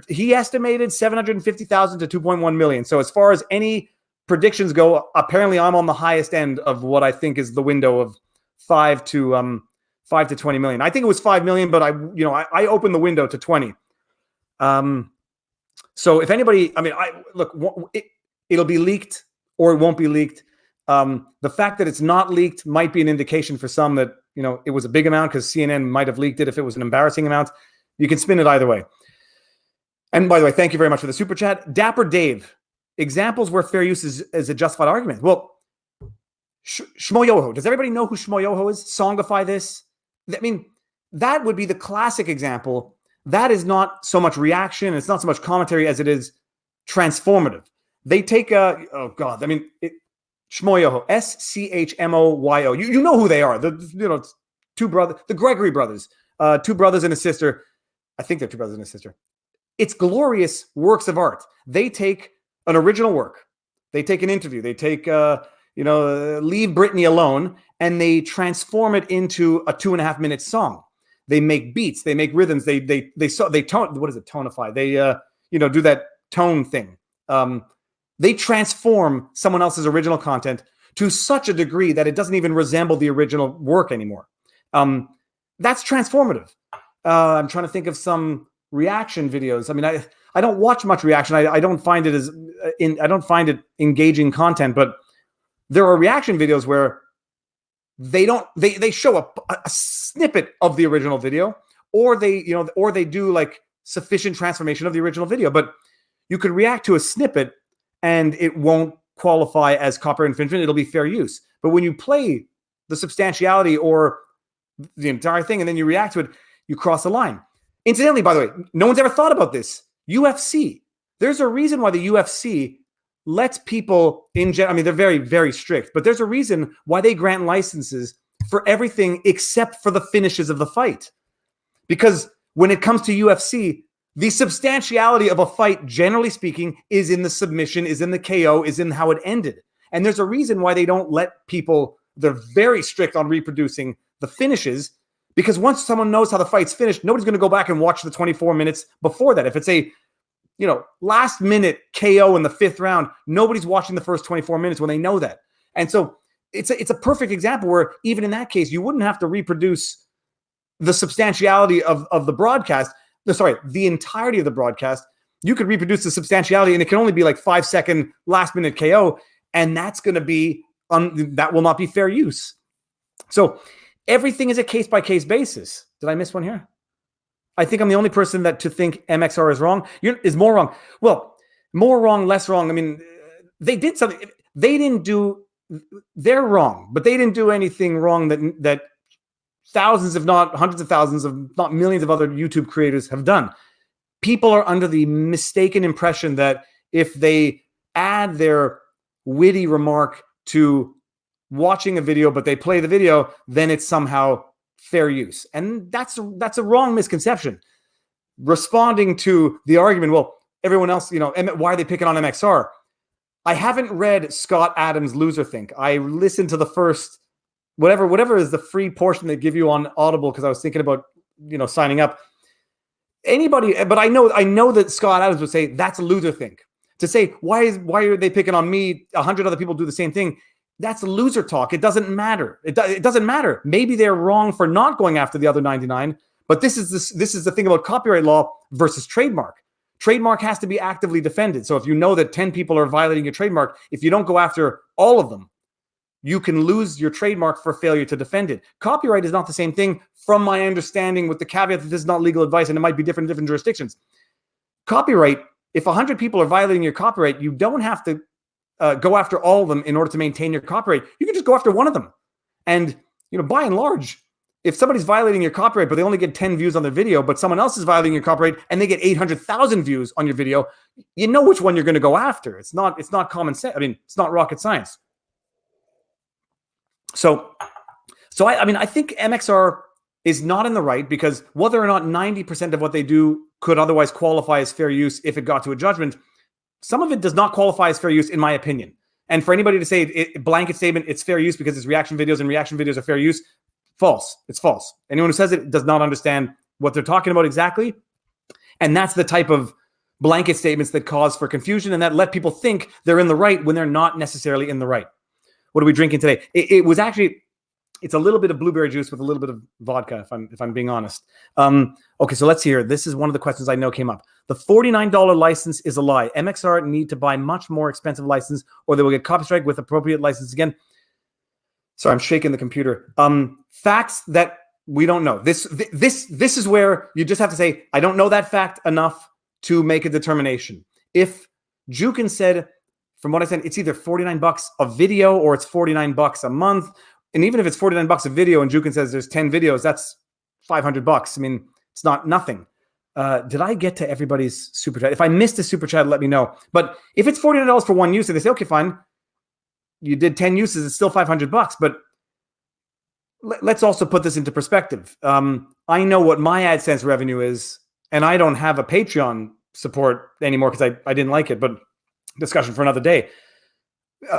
he estimated 750,000 to 2.1 million. So as far as any predictions go, apparently I'm on the highest end of what I think is the window of 5 to 20 million. I think it was 5 million, but I opened the window to 20. So if anybody, it'll be leaked or it won't be leaked. The fact that it's not leaked might be an indication for some that, it was a big amount because CNN might have leaked it if it was an embarrassing amount. You can spin it either way. And by the way, thank you very much for the super chat. Dapper Dave, examples where fair use is a justified argument. Well, Shmoyoho. Does everybody know who Shmoyoho is? Songify this. I mean, that would be the classic example. That is not so much reaction. It's not so much commentary as it is transformative. They take Shmoyoho, S-C-H-M-O-Y-O. You know who they are. Two brothers, the Gregory brothers, two brothers and a sister. I think they're two brothers and a sister. It's glorious works of art. They take an original work. They take an interview. They take, Leave Britney Alone, and they transform it into a 2.5-minute song. They make beats. They make rhythms. They tone. What is it? Tonify. They, do that tone thing. They transform someone else's original content to such a degree that it doesn't even resemble the original work anymore. That's transformative. I'm trying to think of some reaction videos. I mean, I don't watch much reaction. I don't find it I don't find it engaging content, but there are reaction videos where they show a snippet of the original video, or they do like sufficient transformation of the original video, but you could react to a snippet and it won't qualify as copyright infringement. It'll be fair use. But when you play the substantiality or the entire thing and then you react to it, you cross the line. Incidentally, by the way, no one's ever thought about this. UFC. There's a reason why the UFC lets people in general. I mean, they're very, very strict, but there's a reason why they grant licenses for everything except for the finishes of the fight. Because when it comes to UFC, the substantiality of a fight, generally speaking, is in the submission, is in the KO, is in how it ended. And there's a reason why they don't let people, they're very strict on reproducing the finishes, because once someone knows how the fight's finished, nobody's going to go back and watch the 24 minutes before that. If it's a, last minute KO in the 5th round, nobody's watching the first 24 minutes when they know that. And so it's a perfect example where even in that case, you wouldn't have to reproduce the substantiality of the broadcast. The entirety of the broadcast. You could reproduce the substantiality and it can only be like 5-second last minute KO. And that's going to be, that will not be fair use. So everything is a case-by-case basis. Did I miss one here? I think I'm the only person to think MxR is wrong. Is more wrong. Well, more wrong, less wrong. I mean, they did something. They're wrong, but they didn't do anything wrong that thousands, if not hundreds of thousands, of not millions of other YouTube creators have done. People are under the mistaken impression that if they add their witty remark to watching a video, but they play the video, then it's somehow fair use. And that's a wrong misconception. Responding to the argument, well, everyone else, why are they picking on MxR? I haven't read Scott Adams' Loserthink. I listened to the first whatever is the free portion they give you on Audible, because I was thinking about, signing up. But I know that Scott Adams would say that's a loser think. To say why are they picking on me? 100 other people do the same thing. That's loser talk. It doesn't matter. It doesn't matter. Maybe they're wrong for not going after the other 99. But this is the thing about copyright law versus trademark. Trademark has to be actively defended. So if you know that 10 people are violating your trademark, if you don't go after all of them, you can lose your trademark for failure to defend it. Copyright is not the same thing, from my understanding, with the caveat that this is not legal advice and it might be different in different jurisdictions. Copyright If 100 people are violating your copyright, you don't have to go after all of them in order to maintain your copyright. You can just go after one of them. And, by and large, if somebody's violating your copyright, but they only get 10 views on their video, but someone else is violating your copyright and they get 800,000 views on your video, you know which one you're going to go after. It's not common sense. I mean, it's not rocket science. So I think MxR is not in the right, because whether or not 90% of what they do could otherwise qualify as fair use if it got to a judgment, some of it does not qualify as fair use, in my opinion. And for anybody to say blanket statement, it's fair use because it's reaction videos and reaction videos are fair use, false. It's false. Anyone who says it does not understand what they're talking about exactly. And that's the type of blanket statements that cause for confusion and that let people think they're in the right when they're not necessarily in the right. What are we drinking today? It was actually, it's a little bit of blueberry juice with a little bit of vodka, if I'm being honest. Okay, so let's hear. This is one of the questions I know came up. The $49 license is a lie. MxR need to buy much more expensive license or they will get copy strike with appropriate license again. Sorry, I'm shaking the computer. Facts that we don't know. This is where you just have to say, I don't know that fact enough to make a determination. If Jukin said, from what I said, it's either $49 a video or it's $49 a month. And even if it's $49 a video and Jukin says there's 10 videos, that's $500. I mean, it's not nothing. Did I get to everybody's super chat? If I missed a super chat, let me know. But if it's $49 for one use, and they say, okay, fine, you did 10 uses, it's still $500. But let's also put this into perspective. I know what my AdSense revenue is, and I don't have a Patreon support anymore because I didn't like it, but discussion for another day.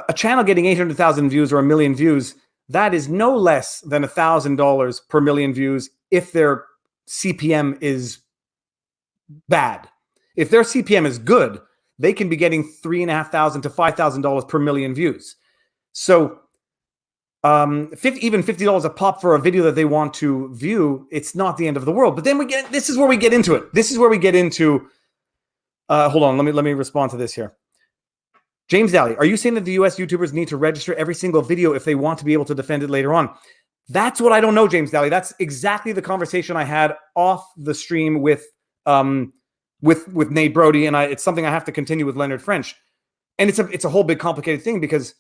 A channel getting 800,000 views or 1 million views, that is no less than $1,000 per million views if their CPM is bad. If their CPM is good, they can be getting $3,500 to $5,000 per million views. So even $50 a pop for a video that they want to view, it's not the end of the world. But then this is where we get into it. This is where we get into, hold on, let me respond to this here. James Daly, are you saying that the US YouTubers need to register every single video if they want to be able to defend it later on? That's what I don't know, James Daly. That's exactly the conversation I had off the stream with Nate Brody, and it's something I have to continue with Leonard French. And it's a whole big complicated thing, because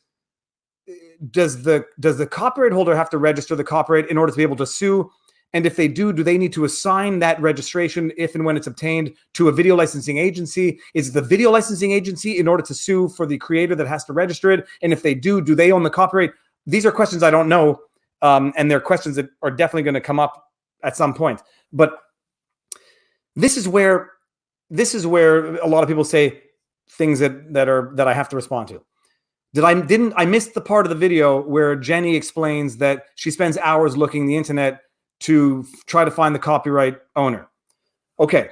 does the copyright holder have to register the copyright in order to be able to sue? And if they do they need to assign that registration, if and when it's obtained, to a video licensing agency? Is it the video licensing agency in order to sue for the creator that has to register it? And if they do they own the copyright? These are questions I don't know. And they're questions that are definitely going to come up at some point. But this is where a lot of people say things that I have to respond to. I missed the part of the video where Jenny explains that she spends hours looking the internet to try to find the copyright owner. Okay,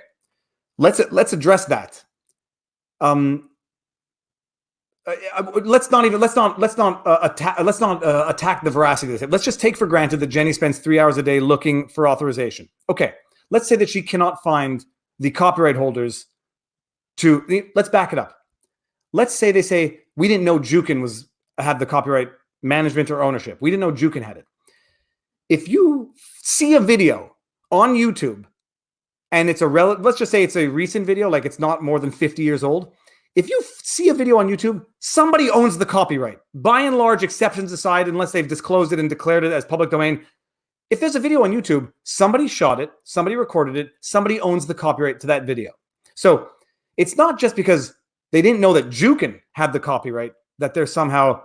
let's address that. Let's not attack the veracity of this. Let's just take for granted that Jenny spends 3 hours a day looking for authorization. Okay, let's say that she cannot find the copyright holders let's back it up. Let's say they say, we didn't know Jukin had the copyright management or ownership. We didn't know Jukin had it. If you see a video on YouTube and it's let's just say it's a recent video, like it's not more than 50 years old. If you see a video on YouTube, somebody owns the copyright. By and large, exceptions aside, unless they've disclosed it and declared it as public domain. If there's a video on YouTube, somebody shot it, somebody recorded it, somebody owns the copyright to that video. So it's not just because they didn't know that Jukin had the copyright that they're somehow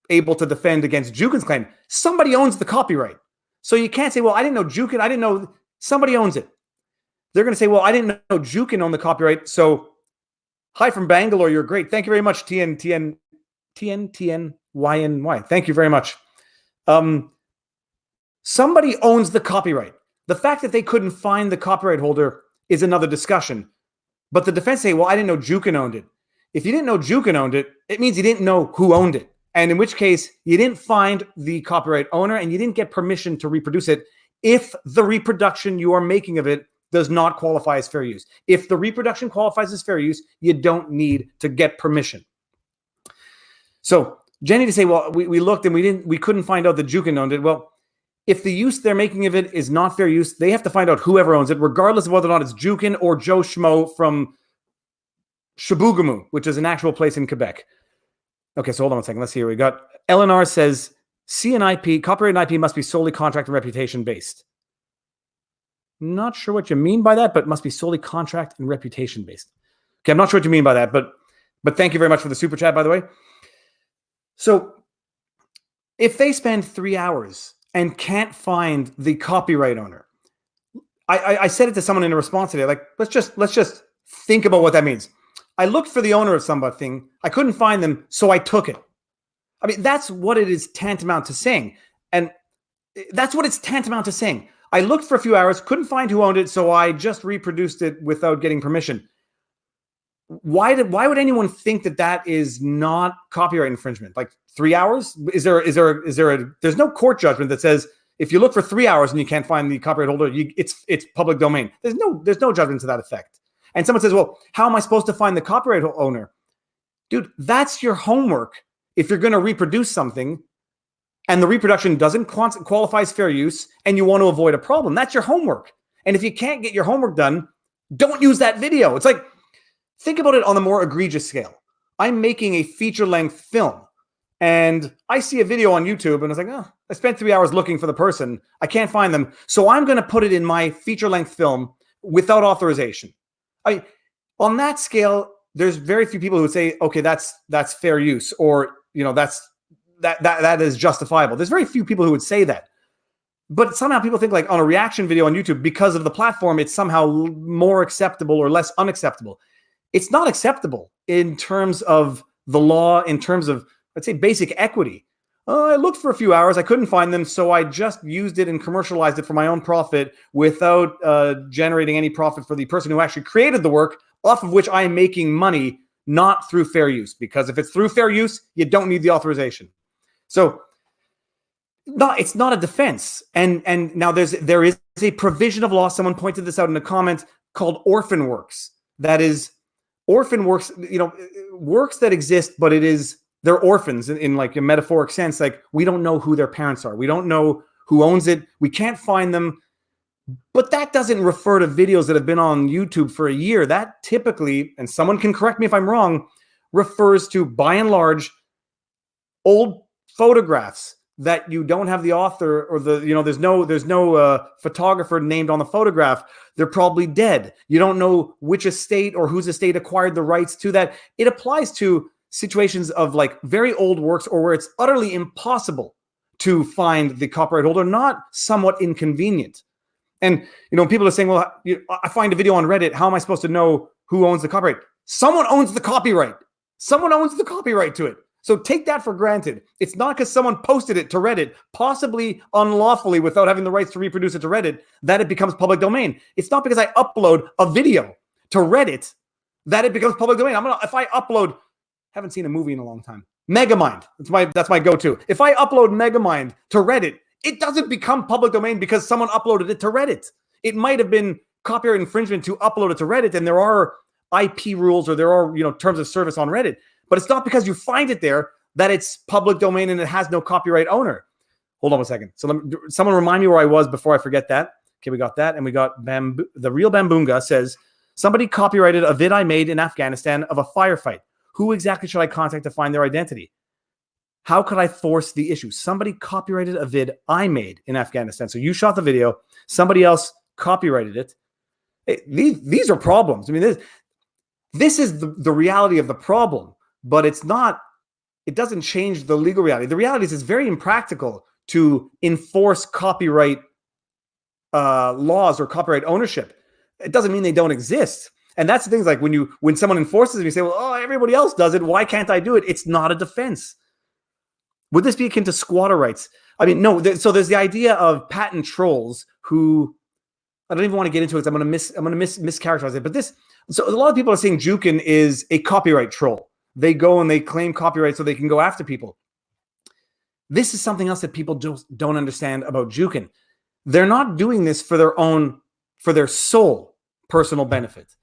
able to defend against Jukin's claim. Somebody owns the copyright. So you can't say, well, I didn't know Jukin. I didn't know. Somebody owns it. They're going to say, well, I didn't know Jukin owned the copyright. So hi from Bangalore. You're great. Thank you very much, TNYNY. Thank you very much. Somebody owns the copyright. The fact that they couldn't find the copyright holder is another discussion. But the defense say, well, I didn't know Jukin owned it. If you didn't know Jukin owned it, it means you didn't know who owned it. And in which case, you didn't find the copyright owner and you didn't get permission to reproduce it if the reproduction you are making of it does not qualify as fair use. If the reproduction qualifies as fair use, you don't need to get permission. So Jenny to say, well, we looked and we couldn't find out that Jukin owned it. Well, if the use they're making of it is not fair use, they have to find out whoever owns it, regardless of whether or not it's Jukin or Joe Schmo from Chibougamau, which is an actual place in Quebec. Okay, so hold on a second. Let's see here. We got Eleanor says, CNIP, copyright and IP must be solely contract and reputation based. Not sure what you mean by that, but must be solely contract and reputation based. Okay, I'm not sure what you mean by that, but thank you very much for the super chat, by the way. So if they spend 3 hours and can't find the copyright owner, I said it to someone in a response today, like, let's just think about what that means. I looked for the owner of something, I couldn't find them, so I took it. I mean, that's what it is tantamount to saying. And that's what it's tantamount to saying. I looked for a few hours, couldn't find who owned it, so I just reproduced it without getting permission. Why would anyone think that that is not copyright infringement? Like 3 hours? There's no court judgment that says if you look for 3 hours and you can't find the copyright holder, it's public domain. There's no judgment to that effect. And someone says, well, how am I supposed to find the copyright owner? Dude, that's your homework. If you're going to reproduce something and the reproduction doesn't qualify as fair use and you want to avoid a problem, that's your homework. And if you can't get your homework done, don't use that video. It's like, think about it on a more egregious scale. I'm making a feature-length film and I see a video on YouTube and I was like, oh, I spent 3 hours looking for the person. I can't find them. So I'm going to put it in my feature-length film without authorization. On that scale, there's very few people who would say, okay, that's fair use, or that is justifiable. There's very few people who would say that. But somehow people think like on a reaction video on YouTube, because of the platform, it's somehow more acceptable or less unacceptable. It's not acceptable in terms of the law, in terms of, let's say, basic equity. I looked for a few hours, I couldn't find them, so I just used it and commercialized it for my own profit without generating any profit for the person who actually created the work, off of which I am making money, not through fair use. Because if it's through fair use, you don't need the authorization. So it's not a defense. And now there is a provision of law, someone pointed this out in a comment, called Orphan Works. That is Orphan Works, works that exist, but they're orphans in like a metaphoric sense. Like, we don't know who their parents are. We don't know who owns it. We can't find them. But that doesn't refer to videos that have been on YouTube for a year. That typically, and someone can correct me if I'm wrong, refers to, by and large, old photographs that you don't have the author or there's no photographer named on the photograph. They're probably dead. You don't know which estate or whose estate acquired the rights to that. It applies to situations of like very old works or where it's utterly impossible to find the copyright holder, not somewhat inconvenient. And, people are saying, well, I find a video on Reddit. How am I supposed to know who owns the copyright? Someone owns the copyright. Someone owns the copyright to it. So take that for granted. It's not because someone posted it to Reddit, possibly unlawfully without having the rights to reproduce it to Reddit, that it becomes public domain. It's not because I upload a video to Reddit that it becomes public domain. If I upload, haven't seen a movie in a long time, Megamind. That's my go-to. If I upload Megamind to Reddit, it doesn't become public domain because someone uploaded it to Reddit. It might have been copyright infringement to upload it to Reddit, and there are IP rules or there are terms of service on Reddit. But it's not because you find it there that it's public domain and it has no copyright owner. Hold on a second. So someone remind me where I was before I forget that. Okay, we got that. And we got the real Bambunga says, somebody copyrighted a vid I made in Afghanistan of a firefight. Who exactly should I contact to find their identity? How could I force the issue? Somebody copyrighted a vid I made in Afghanistan. So you shot the video. Somebody else copyrighted it. Hey, these are problems. I mean, this is the reality of the problem. But it doesn't change the legal reality. The reality is it's very impractical to enforce copyright laws or copyright ownership. It doesn't mean they don't exist. And that's the thing, like when someone enforces it, you say, well, everybody else does it. Why can't I do it? It's not a defense. Would this be akin to squatter rights? I mean, no. So there's the idea of patent trolls who, I don't even want to get into it. I'm going to mischaracterize it. But so a lot of people are saying Jukin is a copyright troll. They go and they claim copyright so they can go after people. This is something else that people just don't understand about Jukin. They're not doing this for their sole personal benefit.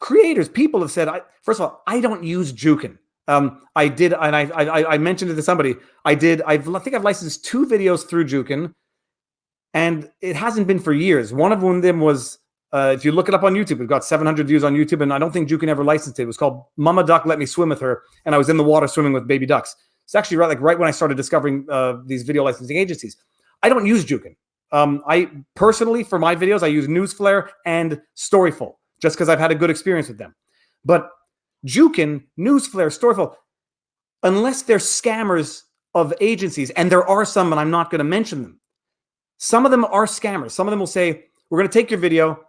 Creators, people have said, first of all, I don't use Jukin. I did, and I mentioned it to somebody. I think I've licensed 2 videos through Jukin, and it hasn't been for years. One of them was If you look it up on YouTube, we've got 700 views on YouTube, and I don't think Jukin ever licensed it. It was called Mama Duck Let Me Swim With Her, and I was in the water swimming with baby ducks. It's actually right when I started discovering these video licensing agencies. I don't use Jukin. I personally, for my videos, I use Newsflare and Storyful, just because I've had a good experience with them. But Jukin, Newsflare, Storyful, unless they're scammers of agencies, and there are some, and I'm not going to mention them. Some of them are scammers. Some of them will say, we're going to take your video,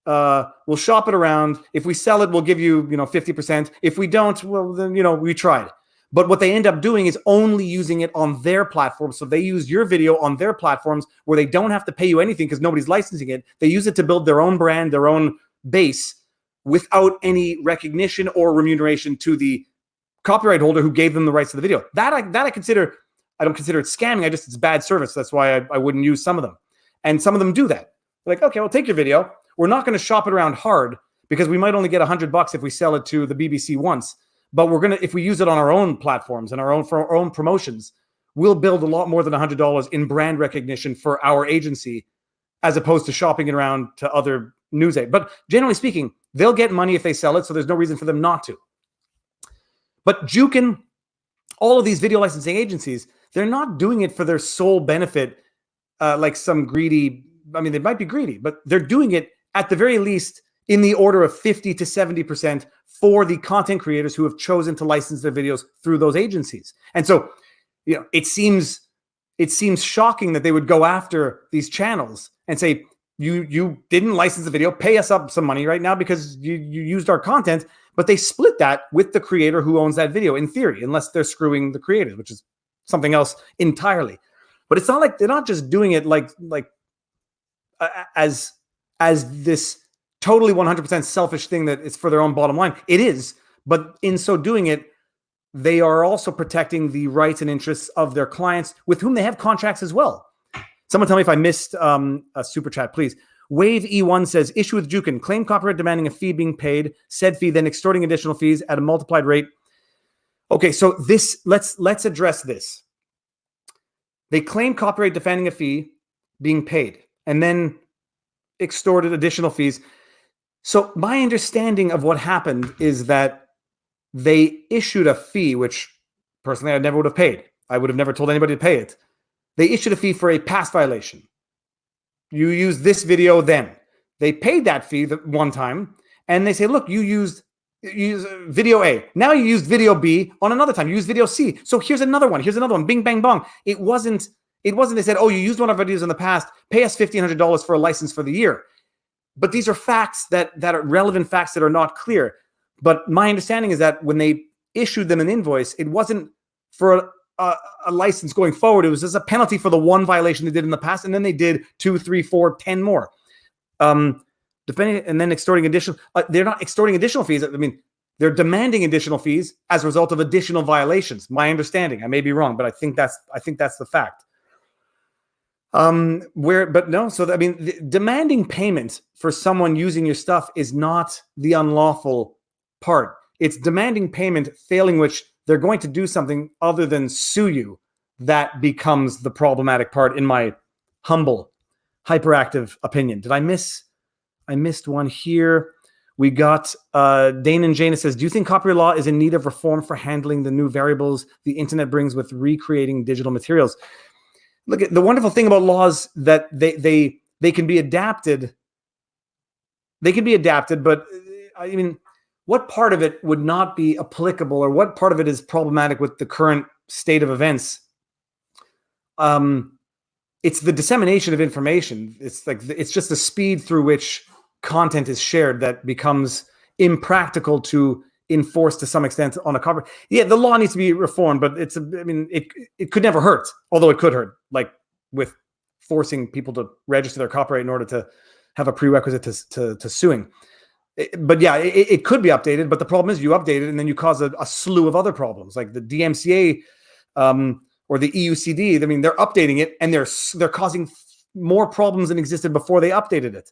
we'll shop it around. If we sell it, we'll give you, 50%. If we don't, well, then, we tried. But what they end up doing is only using it on their platform. So they use your video on their platforms where they don't have to pay you anything because nobody's licensing it. They use it to build their own brand, their own base, without any recognition or remuneration to the copyright holder who gave them the rights to the video. That I consider, I don't consider it scamming. It's bad service. That's why I wouldn't use some of them. And some of them do that. They're like, okay, we'll take your video. We're not going to shop it around hard because we might only get $100 if we sell it to the BBC once. But if we use it on our own platforms and for our own promotions, we'll build a lot more than $100 in brand recognition for our agency, as opposed to shopping it around to other news aids. But generally speaking, they'll get money if they sell it, so there's no reason for them not to. But Jukin, all of these video licensing agencies, they're not doing it for their sole benefit, like some greedy. I mean, they might be greedy, but they're doing it at the very least in the order of 50 to 70% for the content creators who have chosen to license their videos through those agencies. And so, it seems shocking that they would go after these channels and say, you didn't license the video, pay us up some money right now because you used our content, but they split that with the creator who owns that video in theory, unless they're screwing the creators, which is something else entirely. But it's not like they're not just doing it as this totally 100% selfish thing that is for their own bottom line. It is, but in so doing it, they are also protecting the rights and interests of their clients with whom they have contracts as well. Someone tell me if I missed a super chat, please. Wave E1 says, issue with Jukin, claim copyright demanding a fee being paid, said fee then extorting additional fees at a multiplied rate. Okay, so let's address this. They claim copyright defending a fee being paid and then extorted additional fees. So my understanding of what happened is that they issued a fee, which personally I never would have paid. I would have never told anybody to pay it. They issued a fee for a past violation. You used this video then. They paid that fee one time, and they say, look, you used video A. Now you used video B on another time. You used video C. So here's another one. Here's another one. Bing, bang, bong. It wasn't they said, oh, you used one of our videos in the past. Pay us $1,500 for a license for the year. But these are facts that are relevant facts that are not clear. But my understanding is that when they issued them an invoice, it wasn't for a license going forward. It was just a penalty for the one violation they did in the past, and then they did 2, 3, 4, 10 more. Depending, and then extorting additional. They're not extorting additional fees. I mean, they're demanding additional fees as a result of additional violations. My understanding. I may be wrong, but I think that's the fact. Demanding payment for someone using your stuff is not the unlawful part. It's demanding payment, failing which they're going to do something other than sue you. That becomes the problematic part, in my humble, hyperactive opinion. Did I miss? I missed one here. We got Dane and Jana says, do you think copyright law is in need of reform for handling the new variables the internet brings with recreating digital materials? Look, at the wonderful thing about laws that they can be adapted. They can be adapted, but I mean, what part of it would not be applicable, or what part of it is problematic with the current state of events? It's the dissemination of information. It's just the speed through which content is shared that becomes impractical to enforce to some extent on a copyright. Yeah, the law needs to be reformed, but it could never hurt, although it could hurt, like with forcing people to register their copyright in order to have a prerequisite to suing. But yeah, it could be updated, but the problem is you update it and then you cause a slew of other problems, like the DMCA or the EUCD. I mean, they're updating it and they're causing more problems than existed before they updated it.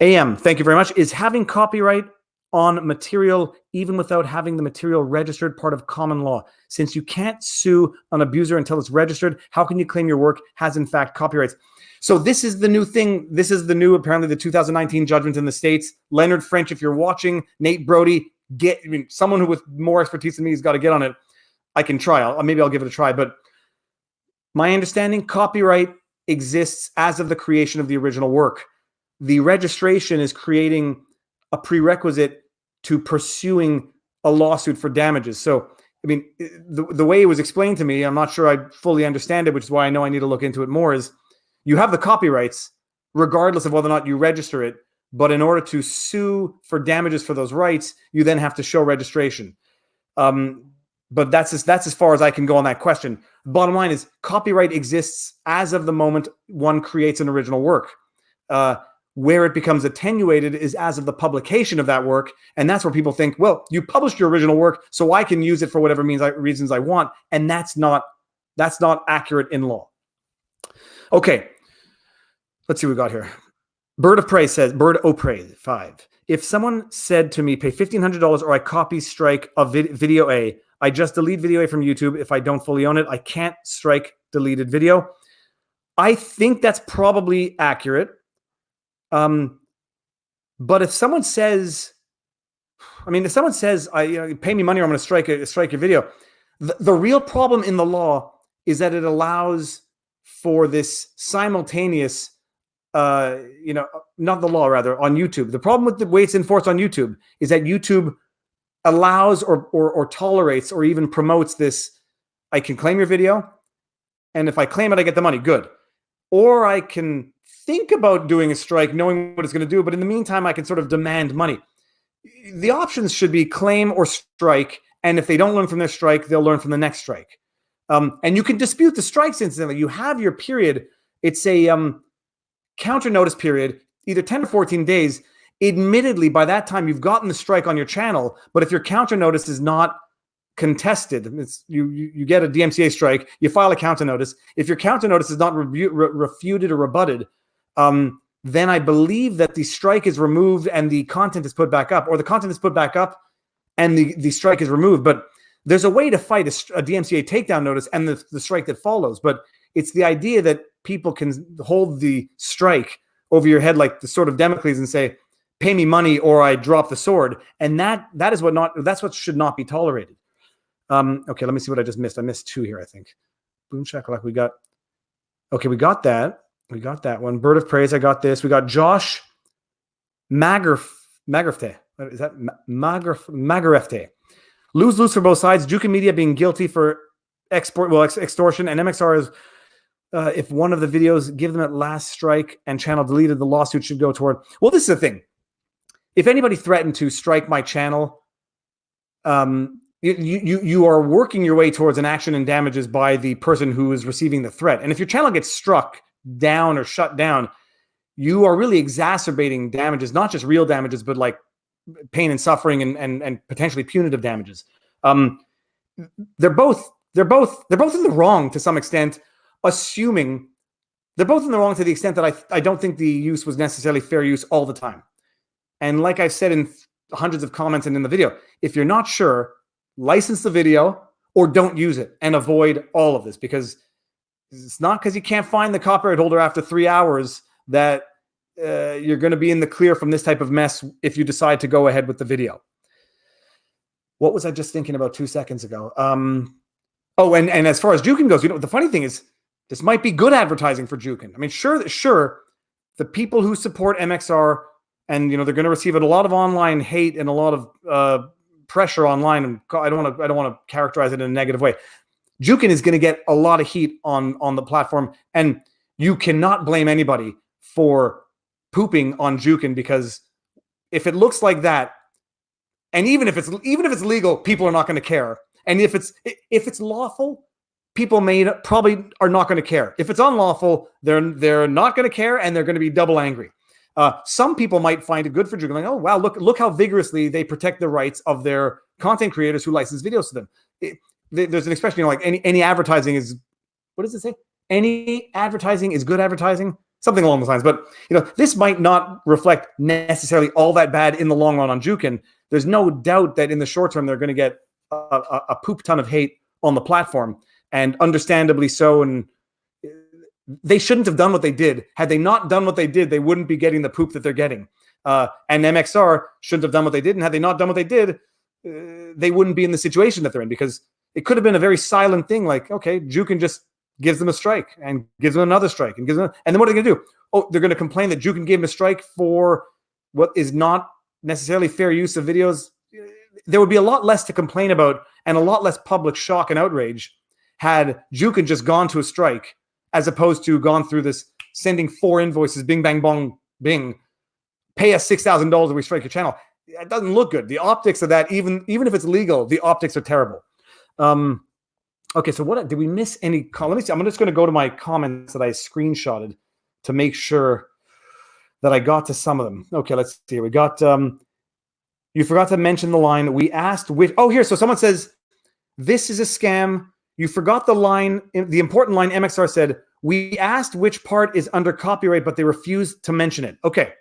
AM, thank you very much. Is having copyright on material, even without having the material registered, part of common law? Since you can't sue an abuser until it's registered, how can you claim your work has in fact copyrights? So this is the new thing. This is the new, apparently, the 2019 judgment in the States. Leonard French, if you're watching, Nate Brody, someone who with more expertise than me has got to get on it. I can try. Maybe I'll give it a try. But my understanding, copyright exists as of the creation of the original work. The registration is creating a prerequisite to pursuing a lawsuit for damages. So, I mean, the way it was explained to me, I'm not sure I fully understand it, which is why I know I need to look into it more, is you have the copyrights regardless of whether or not you register it. But in order to sue for damages for those rights, you then have to show registration. But that's as far as I can go on that question. Bottom line is copyright exists as of the moment one creates an original work. Where it becomes attenuated is as of the publication of that work. And that's where people think, well, you published your original work, so I can use it for whatever reasons I want. And that's not accurate in law. Okay, let's see what we got here. Bird of Prey says, Bird O Prey 5. If someone said to me, pay $1,500 or I copy strike a video A, I just delete video A from YouTube. If I don't fully own it, I can't strike deleted video. I think that's probably accurate. But if someone says, pay me money or I'm going to strike your video, the real problem in the law is that it allows for this simultaneous, not the law, rather, on YouTube. The problem with the way it's enforced on YouTube is that YouTube allows or tolerates or even promotes this. I can claim your video, and if I claim it, I get the money. Good. Or I can think about doing a strike, knowing what it's going to do, but in the meantime, I can sort of demand money. The options should be claim or strike, and if they don't learn from their strike, they'll learn from the next strike. And you can dispute the strikes instantly. You have your period. It's a counter notice period, either 10 or 14 days. Admittedly, by that time, you've gotten the strike on your channel, but if your counter notice is not contested, you get a DMCA strike, you file a counter notice. If your counter notice is not refuted or rebutted, then I believe that the strike is removed and the content is put back up, or the content is put back up and the strike is removed. But there's a way to fight a DMCA takedown notice and the strike that follows. But it's the idea that people can hold the strike over your head like the sword of Damocles and say, pay me money or I drop the sword. And that's what should not be tolerated. Okay, let me see what I just missed. I missed two here, I think. Boom shakalaka. We got that. We got that one. Bird of Praise, I got this. We got Josh Magrefte. Is that Magrefte? Lose for both sides. Jukin Media being guilty for extortion, and MxR is, if one of the videos give them at last strike and channel deleted, the lawsuit should go toward. Well, this is the thing. If anybody threatened to strike my channel, you are working your way towards an action and damages by the person who is receiving the threat. And if your channel gets struck down or shut down, you are really exacerbating damages, not just real damages, but like pain and suffering and potentially punitive damages. They're both in the wrong to some extent, assuming they're both in the wrong to the extent that I don't think the use was necessarily fair use all the time. And like I've said in hundreds of comments and in the video, if you're not sure, license the video or don't use it and avoid all of this, because it's not because you can't find the copyright holder after 3 hours that you're going to be in the clear from this type of mess if you decide to go ahead with the video. What was I just thinking about 2 seconds ago? And as far as Jukin goes, the funny thing is, this might be good advertising for Jukin. I mean, sure, the people who support MxR and they're going to receive a lot of online hate and a lot of pressure online, and I don't want to characterize it in a negative way. Jukin is going to get a lot of heat on the platform, and you cannot blame anybody for pooping on Jukin, because if it looks like that, and even if it's legal, people are not going to care. And if it's lawful, people probably are not going to care. If it's unlawful, they're not going to care, and they're going to be double angry. Some people might find it good for Jukin, like, oh wow, look how vigorously they protect the rights of their content creators who license videos to them. There's an expression, like any advertising is, what does it say? Any advertising is good advertising, something along those lines. But this might not reflect necessarily all that bad in the long run on Jukin. There's no doubt that in the short term they're going to get a poop ton of hate on the platform, and understandably so. And they shouldn't have done what they did. Had they not done what they did, they wouldn't be getting the poop that they're getting. And MxR shouldn't have done what they did. And had they not done what they did, they wouldn't be in the situation that they're in, because it could have been a very silent thing. Like, okay, Jukin just gives them a strike and gives them another strike and and then what are they going to do? Oh, they're going to complain that Jukin gave him a strike for what is not necessarily fair use of videos. There would be a lot less to complain about and a lot less public shock and outrage had Jukin just gone to a strike, as opposed to gone through this sending 4 invoices, bing, bang, bong, bing, pay us $6,000 if we strike your channel. It doesn't look good. The optics of that, even if it's legal, the optics are terrible. Okay, so what did we miss any? Let me see. I'm just going to go to my comments that I screenshotted to make sure that I got to some of them. Okay, let's see. We got, you forgot to mention the line. We asked which, oh, here. So someone says, this is a scam. You forgot the line, the important line. MxR said, we asked which part is under copyright, but they refused to mention it. Okay.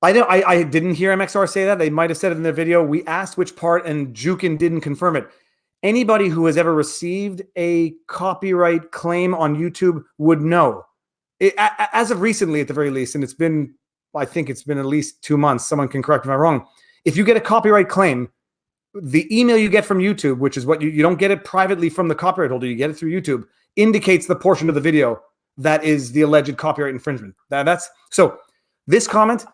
I didn't hear MxR say that. They might have said it in their video. We asked which part, and Jukin didn't confirm it. Anybody who has ever received a copyright claim on YouTube would know. As of recently, at the very least, and it's been, I think it's been at least 2 months. Someone can correct me if I'm wrong. If you get a copyright claim, the email you get from YouTube, which is what you don't get it privately from the copyright holder, you get it through YouTube, indicates the portion of the video that is the alleged copyright infringement. That's so. This comment,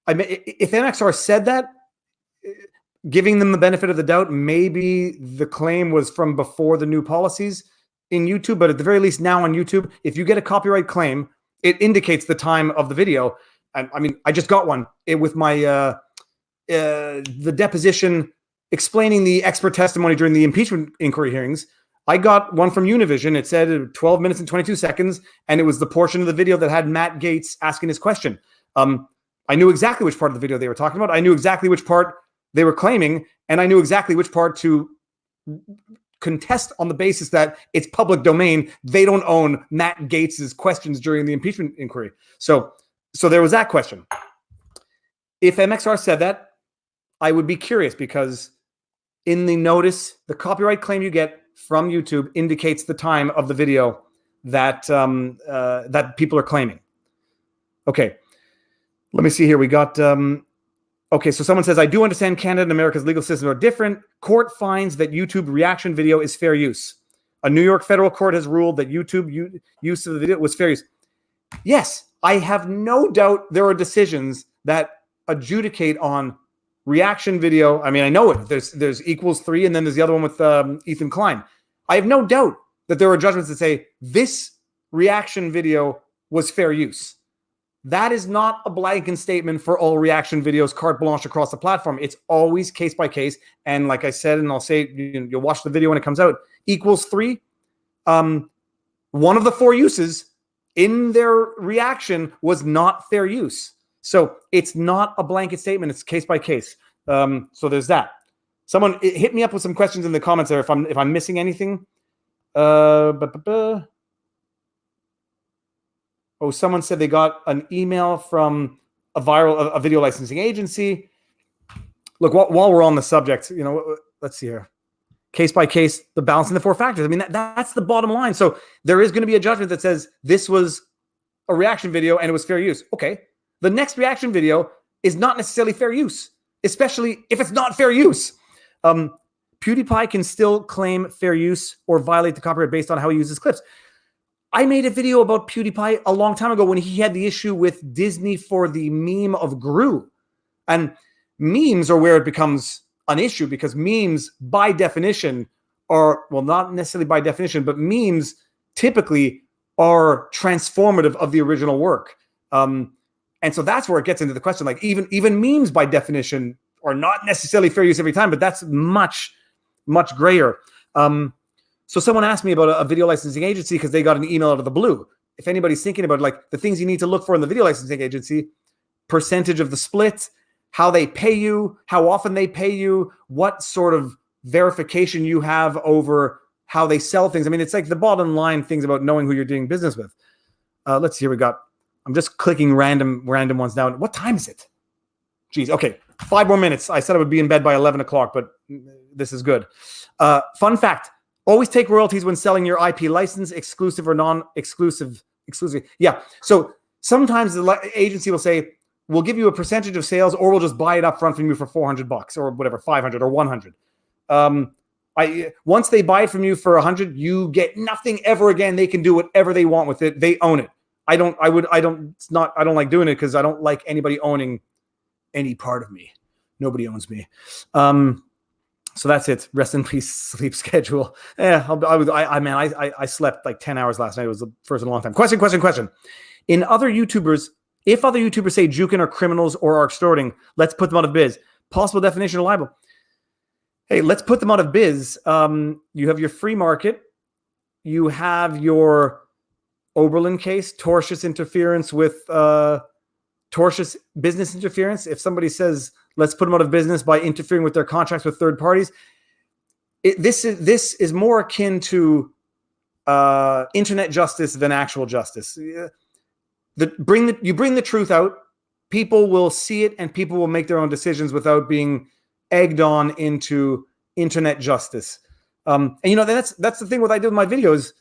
if MxR said that, giving them the benefit of the doubt, maybe the claim was from before the new policies in YouTube. But at the very least, now on YouTube, if you get a copyright claim, it indicates the time of the video. And I mean, I just got one with my the deposition explaining the expert testimony during the impeachment inquiry hearings. I got one from Univision. It said 12 minutes and 22 seconds, and it was the portion of the video that had Matt Gaetz asking his question. I knew exactly which part of the video they were talking about. I knew exactly which part they were claiming, and I knew exactly which part to contest on the basis that it's public domain. They don't own Matt Gaetz's questions during the impeachment inquiry. So there was that question. If MxR said that, I would be curious, because in the notice, the copyright claim you get from YouTube indicates the time of the video that that people are claiming. Okay, let me see here. We got, okay, so someone says, I do understand Canada and America's legal systems are different. Court finds that YouTube reaction video is fair use. A New York federal court has ruled that YouTube use of the video was fair use. Yes, I have no doubt there are decisions that adjudicate on reaction video. I mean, I know it. There's equals 3, and then there's the other one with Ethan Klein. I have no doubt that there are judgments that say this reaction video was fair use. That is not a blanket statement for all reaction videos, carte blanche across the platform. It's always case by case. And like I said, and I'll say, you'll watch the video when it comes out, equals 3. One of the 4 uses in their reaction was not fair use. So it's not a blanket statement. It's case by case. So there's that. Someone hit me up with some questions in the comments there if I'm missing anything. Oh, someone said they got an email from a video licensing agency. Look, while we're on the subject, let's see here. Case by case, the balancing the 4 factors. I mean, that's the bottom line. So there is going to be a judgment that says this was a reaction video and it was fair use. Okay. The next reaction video is not necessarily fair use, especially if it's not fair use. PewDiePie can still claim fair use or violate the copyright based on how he uses clips. I made a video about PewDiePie a long time ago when he had the issue with Disney for the meme of Gru. And memes are where it becomes an issue, because memes by definition are, well, not necessarily by definition, but memes typically are transformative of the original work. And so that's where it gets into the question. Like even memes by definition are not necessarily fair use every time, but that's much, much grayer. So someone asked me about a video licensing agency because they got an email out of the blue. If anybody's thinking about like the things you need to look for in the video licensing agency, percentage of the split, how they pay you, how often they pay you, what sort of verification you have over how they sell things. I mean, it's like the bottom line things about knowing who you're doing business with. Let's see here. I'm just clicking random ones now. What time is it? Geez. Okay. 5 more minutes. I said I would be in bed by 11 o'clock, but this is good. Fun fact. Always take royalties when selling your IP license, exclusive or non-exclusive. Exclusive. Yeah. So sometimes the agency will say, we'll give you a percentage of sales, or we'll just buy it up front from you for $400 or whatever, 500 or 100. Once they buy it from you for 100, you get nothing ever again. They can do whatever they want with it. They own it. I don't like doing it because I don't like anybody owning any part of me. Nobody owns me. So that's it. Rest in peace, sleep schedule. Yeah, I slept like 10 hours last night. It was the first in a long time. Question. If other YouTubers say Jukin are criminals or are extorting, let's put them out of biz. Possible definition of libel. Hey, let's put them out of biz. You have your free market. You have your Oberlin case, tortious interference with tortious business interference. If somebody says, let's put them out of business by interfering with their contracts with third parties, this is more akin to internet justice than actual justice. You bring the truth out, people will see it, and people will make their own decisions without being egged on into internet justice. And that's the thing. What I do with my videos,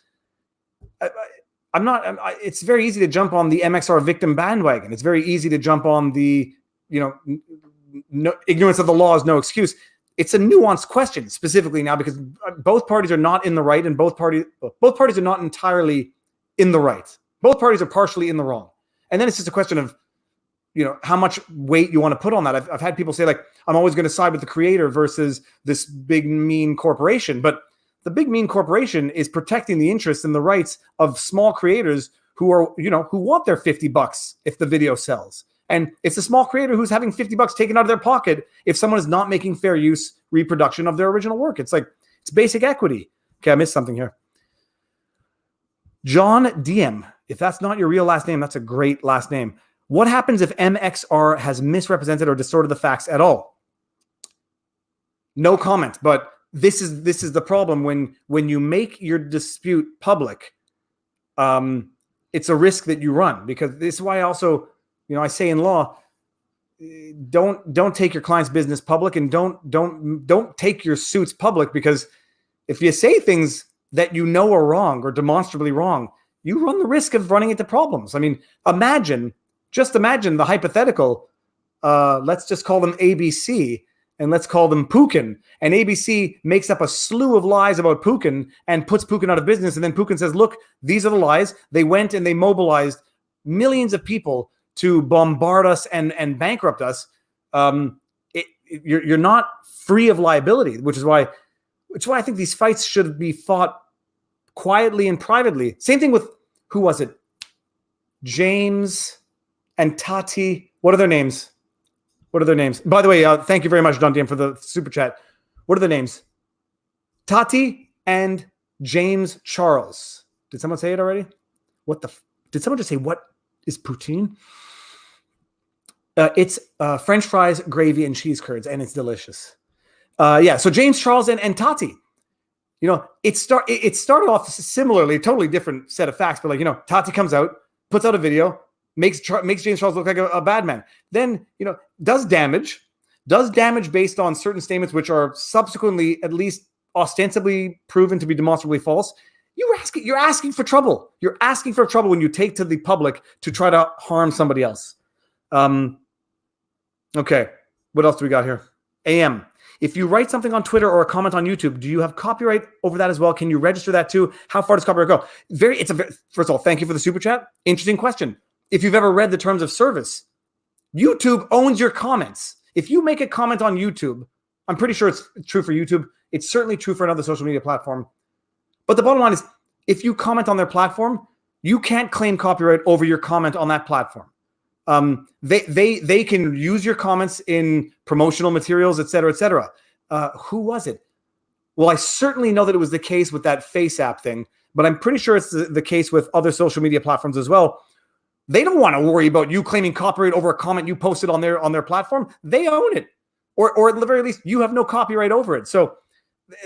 it's very easy to jump on the MxR victim bandwagon. It's very easy to jump on the, no, ignorance of the law is no excuse. It's a nuanced question specifically now because both parties are not in the right, and both parties are not entirely in the right. Both parties are partially in the wrong. And then it's just a question of, how much weight you want to put on that. I've had people say, like, I'm always going to side with the creator versus this big, mean corporation. But the big, mean corporation is protecting the interests and the rights of small creators who are, who want their $50 if the video sells. And it's a small creator who's having $50 taken out of their pocket if someone is not making fair use reproduction of their original work. It's basic equity. Okay, I missed something here. John Diem. If that's not your real last name, that's a great last name. What happens if MxR has misrepresented or distorted the facts at all? No comment, but this is the problem when you make your dispute public. It's a risk that you run, because this is why I also, I say in law, don't take your client's business public, and don't take your suits public, because if you say things that are wrong or demonstrably wrong, you run the risk of running into problems. I mean, just imagine the hypothetical. Let's just call them ABC, and let's call them Pukin. And ABC makes up a slew of lies about Pukin and puts Pukin out of business. And then Pukin says, look, these are the lies. They went and they mobilized millions of people to bombard us and bankrupt us. You're not free of liability, which is why I think these fights should be fought quietly and privately. Same thing with, who was it? James and Tati. What are their names? By the way, thank you very much, Don Diem, for the super chat. What are the names? Tati and James Charles. Did someone say it already? Did someone just say, what is poutine? It's French fries, gravy, and cheese curds, and it's delicious. So James Charles and Tati. It started off similarly, totally different set of facts, but Tati comes out, puts out a video, makes James Charles look like a bad man. Then, does damage based on certain statements which are subsequently at least ostensibly proven to be demonstrably false. You're asking for trouble. You're asking for trouble when you take to the public to try to harm somebody else. Okay, what else do we got here? AM. If you write something on Twitter or a comment on YouTube, do you have copyright over that as well? Can you register that too? How far does copyright go? First of all, thank you for the super chat. Interesting question. If you've ever read the terms of service, YouTube owns your comments. If you make a comment on YouTube, I'm pretty sure it's true for YouTube. It's certainly true for another social media platform. But the bottom line is, if you comment on their platform, you can't claim copyright over your comment on that platform. They can use your comments in promotional materials, et cetera, et cetera. Who was it? Well, I certainly know that it was the case with that Face app thing, but I'm pretty sure it's the case with other social media platforms as well. They don't want to worry about you claiming copyright over a comment you posted on their platform. They own it, or at the very least, you have no copyright over it. So,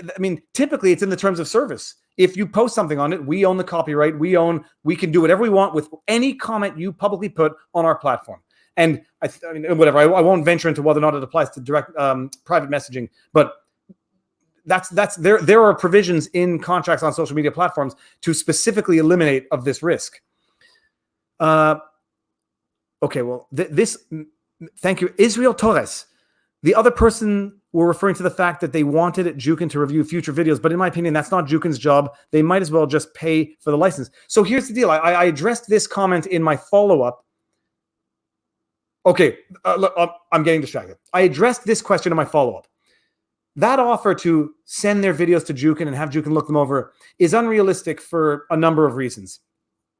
I mean, typically it's in the terms of service. If you post something on it, we own the copyright. We can do whatever we want with any comment you publicly put on our platform. And I mean, whatever. I won't venture into whether or not it applies to direct private messaging, but there are provisions in contracts on social media platforms to specifically eliminate of this risk. Okay, well, thank you, Israel Torres. The other person were referring to the fact that they wanted Jukin to review future videos, but in my opinion, that's not Jukin's job. They might as well just pay for the license. So here's the deal. I addressed this comment in my follow-up. Okay, look, I'm getting distracted. I addressed this question in my follow-up. That offer to send their videos to Jukin and have Jukin look them over is unrealistic for a number of reasons.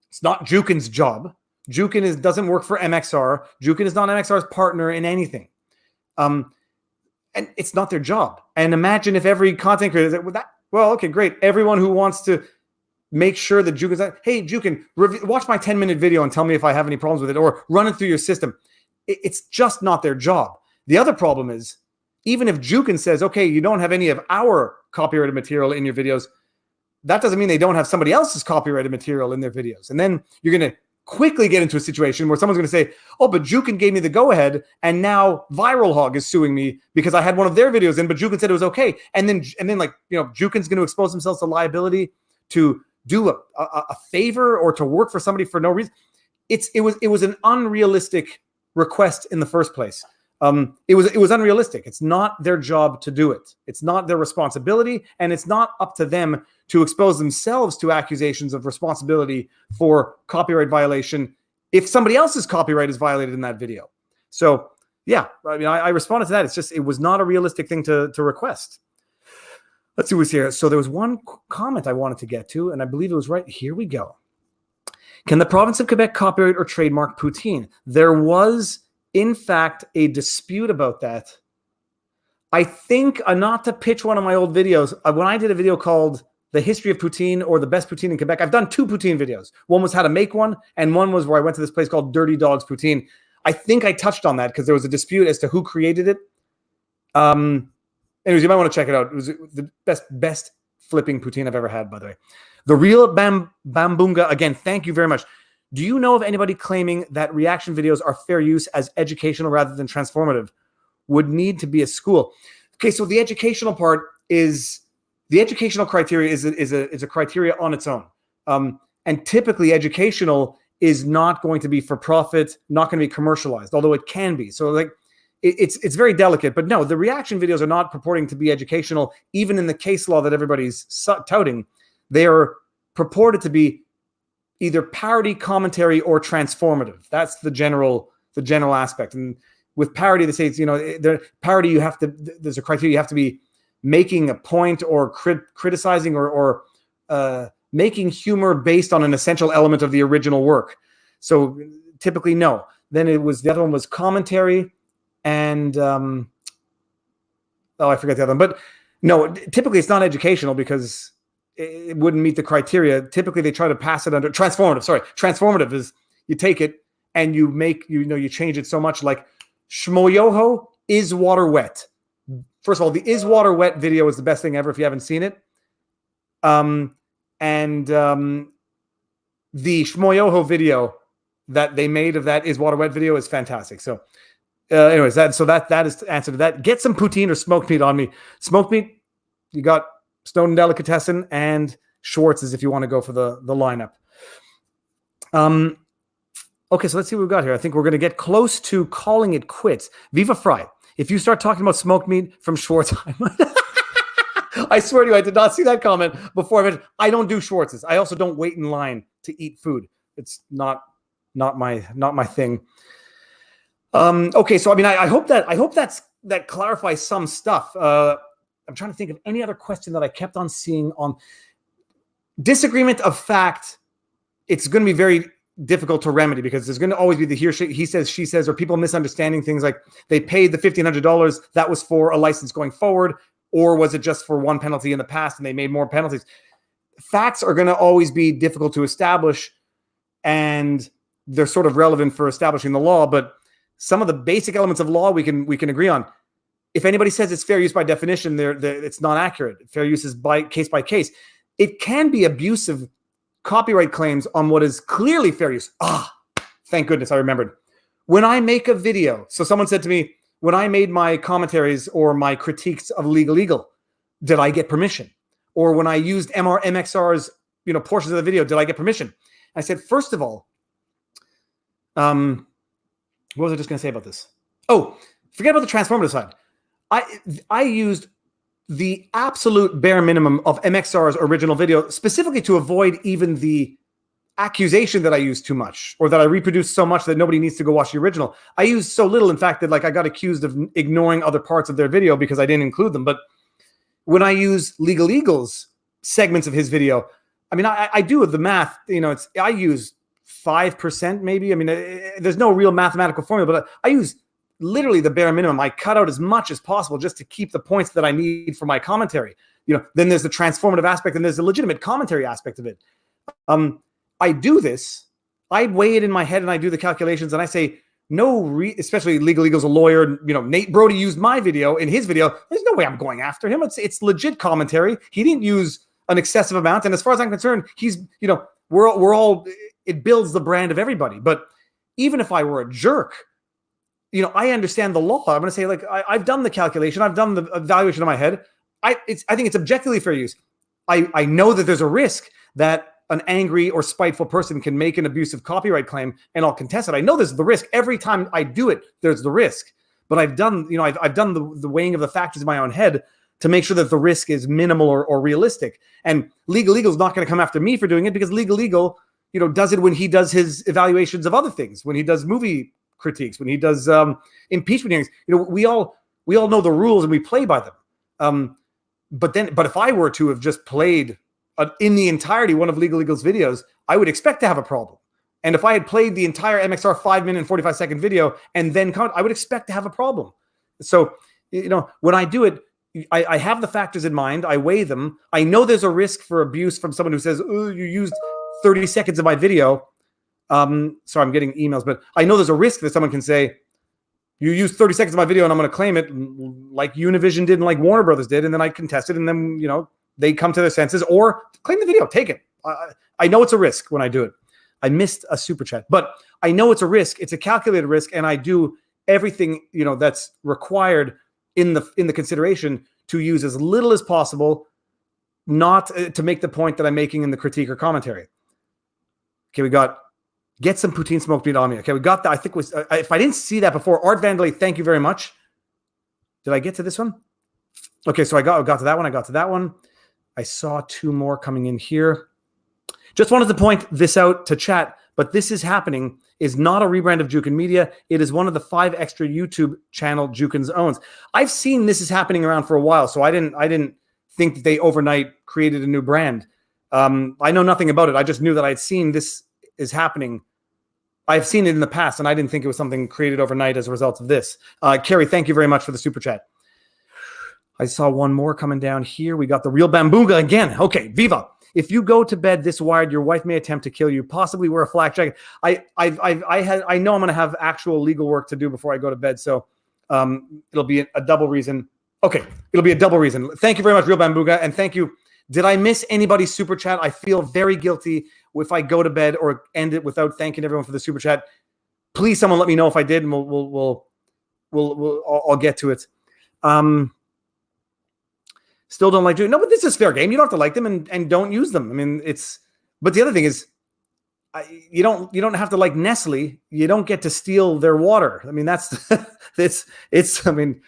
It's not Jukin's job. Jukin doesn't work for MxR. Jukin is not MxR's partner in anything. And it's not their job. And imagine if every content creator said, well, okay, great. Everyone who wants to make sure that Jukin's like, hey, Jukin, watch my 10-minute video and tell me if I have any problems with it, or run it through your system. It's just not their job. The other problem is, even if Jukin says, okay, you don't have any of our copyrighted material in your videos, that doesn't mean they don't have somebody else's copyrighted material in their videos. And then you're going to quickly get into a situation where someone's going to say, oh, but Jukin gave me the go-ahead, and now Viral Hog is suing me because I had one of their videos in, but Jukin said it was okay. And then like, Jukin's going to expose themselves to liability to do a favor or to work for somebody for no reason. It was an unrealistic request in the first place. It was unrealistic. It's not their job to do it. It's not their responsibility, and it's not up to them to expose themselves to accusations of responsibility for copyright violation if somebody else's copyright is violated in that video. So yeah, I mean, I responded to that. It's just, it was not a realistic thing to request. Let's see what's here. So there was one comment I wanted to get to, and I believe it was right here. We go. Can the province of Quebec copyright or trademark poutine? There was, in fact, a dispute about that. I think, not to pitch one of my old videos, when I did a video called The History of Poutine or The Best Poutine in Quebec, I've done 2 poutine videos. One was how to make one, and one was where I went to this place called Dirty Dog's Poutine. I think I touched on that because there was a dispute as to who created it. Anyways, you might want to check it out. It was the best flipping poutine I've ever had, by the way. The Real Bambunga, again, thank you very much. Do you know of anybody claiming that reaction videos are fair use as educational rather than transformative? Would need to be a school. Okay, so the educational part is, the educational criteria is a criteria on its own. And typically educational is not going to be for profit, not going to be commercialized, although it can be. So like, it's very delicate, but no, the reaction videos are not purporting to be educational, even in the case law that everybody's touting. They are purported to be either parody, commentary, or transformative. That's the general aspect. And with parody, they say it's, the parody, there's a criteria, you have to be making a point or criticizing or making humor based on an essential element of the original work. So typically, no. Then the other one was commentary, and I forget the other one. But no, typically it's not educational because it wouldn't meet the criteria. Typically, they try to pass it under transformative. Sorry, transformative is you take it and you make you change it so much. Like Shmoyoho, is water wet? First of all, the Is Water Wet video is the best thing ever if you haven't seen it. The Shmoyoho video that they made of that Is Water Wet video is fantastic. So anyways, that is the answer to that. Get some poutine or smoked meat on me. Smoked meat, you got Snowden Delicatessen and Schwartz's if you want to go for the lineup. Okay, so let's see what we've got here. I think we're going to get close to calling it quits. Viva Frei. If you start talking about smoked meat from Schwartz, I swear to you, I did not see that comment before. I don't do Schwartz's. I also don't wait in line to eat food. It's not my thing. Okay, so I mean, I hope that clarifies some stuff. I'm trying to think of any other question that I kept on seeing on disagreement of fact. It's going to be very difficult to remedy because there's going to always be the he says, she says, or people misunderstanding things like they paid the $1,500. That was for a license going forward, or was it just for one penalty in the past and they made more penalties? Facts are going to always be difficult to establish, and they're sort of relevant for establishing the law. But some of the basic elements of law we can agree on. If anybody says it's fair use by definition, it's not accurate. Fair use is by case. It can be abusive copyright claims on what is clearly fair use. Thank goodness I remembered. When I make a video, so someone said to me, when I made my commentaries or my critiques of Legal, did I get permission? Or when I used MxR's, portions of the video, did I get permission? I said, first of all, what was I just going to say about this? Oh, forget about the transformative side. I used the absolute bare minimum of MxR's original video, specifically to avoid even the accusation that I used too much or that I reproduced so much that nobody needs to go watch the original. I used so little, in fact, that I got accused of ignoring other parts of their video because I didn't include them. But when I use Legal Eagle's segments of his video, I mean, I do the math, I use 5% maybe. I mean, there's no real mathematical formula, but I use literally the bare minimum. I cut out as much as possible just to keep the points that I need for my commentary. Then there's the transformative aspect and there's the legitimate commentary aspect of it. I do this. I weigh it in my head and I do the calculations and I say, especially Legal Eagle's a lawyer. Nate Brody used my video in his video. There's no way I'm going after him. It's legit commentary. He didn't use an excessive amount. And as far as I'm concerned, he's, we're all, it builds the brand of everybody. But even if I were a jerk, I understand the law. I'm going to say, I've done the calculation. I've done the evaluation in my head. I think it's objectively fair use. I know that there's a risk that an angry or spiteful person can make an abusive copyright claim and I'll contest it. I know there's the risk. Every time I do it, there's the risk. But I've done, I've done the weighing of the factors in my own head to make sure that the risk is minimal or realistic. And Legal Eagle's not going to come after me for doing it because Legal Eagle, does it when he does his evaluations of other things, when he does movie critiques, when he does impeachment hearings. We all know the rules and we play by them. But if I were to have just played in the entirety one of Legal Eagle's videos, I would expect to have a problem. And if I had played the entire MxR 5-minute and 45-second video and then I would expect to have a problem. So, when I do it, I have the factors in mind. I weigh them. I know there's a risk for abuse from someone who says, "Oh, you used 30 seconds of my video." Sorry, I'm getting emails, but I know there's a risk that someone can say, "You used 30 seconds of my video and I'm going to claim it," like Univision did and like Warner Brothers did. And then I contest it and then, they come to their senses or claim the video, take it. I know it's a risk when I do it. I missed a super chat, but I know it's a risk. It's a calculated risk. And I do everything, that's required in the consideration to use as little as possible, not to make the point that I'm making in the critique or commentary. Okay, we got get some poutine smoked meat on me. Okay, we got that. I think if I didn't see that before, Art Vandalay, thank you very much. Did I get to this one? Okay, so I got to that one. I got to that one. I saw two more coming in here. Just wanted to point this out to chat, but this is happening. Is not a rebrand of Jukin Media. It is one of the 5 extra YouTube channel Jukin's owns. I've seen this is happening around for a while, so I didn't think that they overnight created a new brand. I know nothing about it. I just knew that I'd seen this is happening. I've seen it in the past, and I didn't think it was something created overnight as a result of this. Carrie, thank you very much for the super chat. I saw one more coming down here. We got the real Bambooga again. Okay, Viva. If you go to bed this wired, your wife may attempt to kill you. Possibly wear a flak jacket. I know I'm going to have actual legal work to do before I go to bed, so it'll be a double reason. Okay, it'll be a double reason. Thank you very much, real Bambooga, and thank you. Did I miss anybody's super chat? I feel very guilty if I go to bed or end it without thanking everyone for the super chat. Please, someone let me know if I did, and I'll get to it. Still don't like Jukin. No, but this is fair game. You don't have to like them and don't use them. I mean, but the other thing is, you don't have to like Nestle. You don't get to steal their water. I mean, that's it's the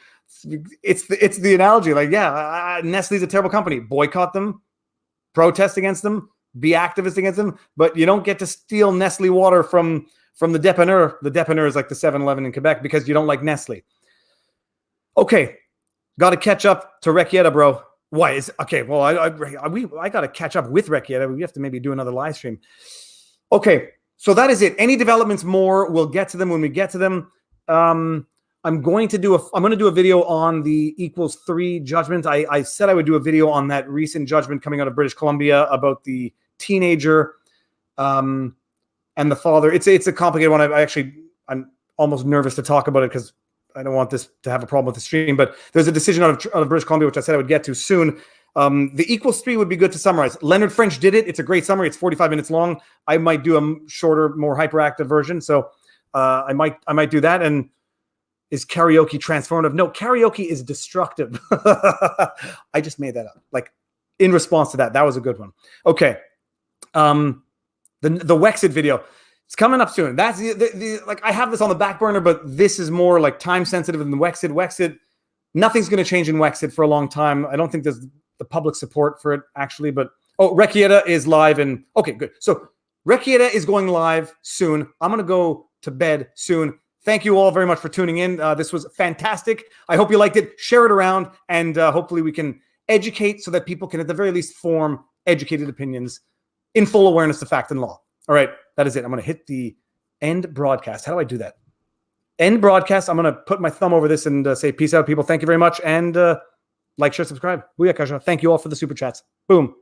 analogy. Like, yeah, Nestle's a terrible company. Boycott them, protest against them, be activist against them, but you don't get to steal Nestle water from the dépanneur. The dépanneur is like the 7-Eleven in Quebec because you don't like Nestle. Okay, got to catch up to Rekieta, bro. Why is okay? Well, I got to catch up with Rekieta. We have to maybe do another live stream. Okay, so that is it. Any developments more? We'll get to them when we get to them. I'm going to do a video on the =3 judgment. I said I would do a video on that recent judgment coming out of British Columbia about the teenager and the father. It's a complicated one. I'm almost nervous to talk about it because I don't want this to have a problem with the stream, but there's a decision out of British Columbia, which I said I would get to soon. The =3 would be good to summarize. Leonard French did it. It's a great summary. It's 45 minutes long. I might do a shorter, more hyperactive version. So I might do that. And Is karaoke transformative? No, karaoke is destructive. I just made that up. Like in response to that, that was a good one. Okay. The Wexit video. It's coming up soon. That's like I have this on the back burner, but this is more like time sensitive than the Wexit. Wexit, nothing's going to change in Wexit for a long time. I don't think there's the public support for it actually, but Rekieta is live and okay, good. So Rekieta is going live soon. I'm going to go to bed soon. Thank you all very much for tuning in. This was fantastic. I hope you liked it. Share it around, and hopefully we can educate so that people can at the very least form educated opinions in full awareness of fact and law. All right, that is it. I'm going to hit the end broadcast. How do I do that? End broadcast. I'm going to put my thumb over this and say peace out, people. Thank you very much. And like, share, subscribe. Booyah, Kasha. Thank you all for the super chats. Boom.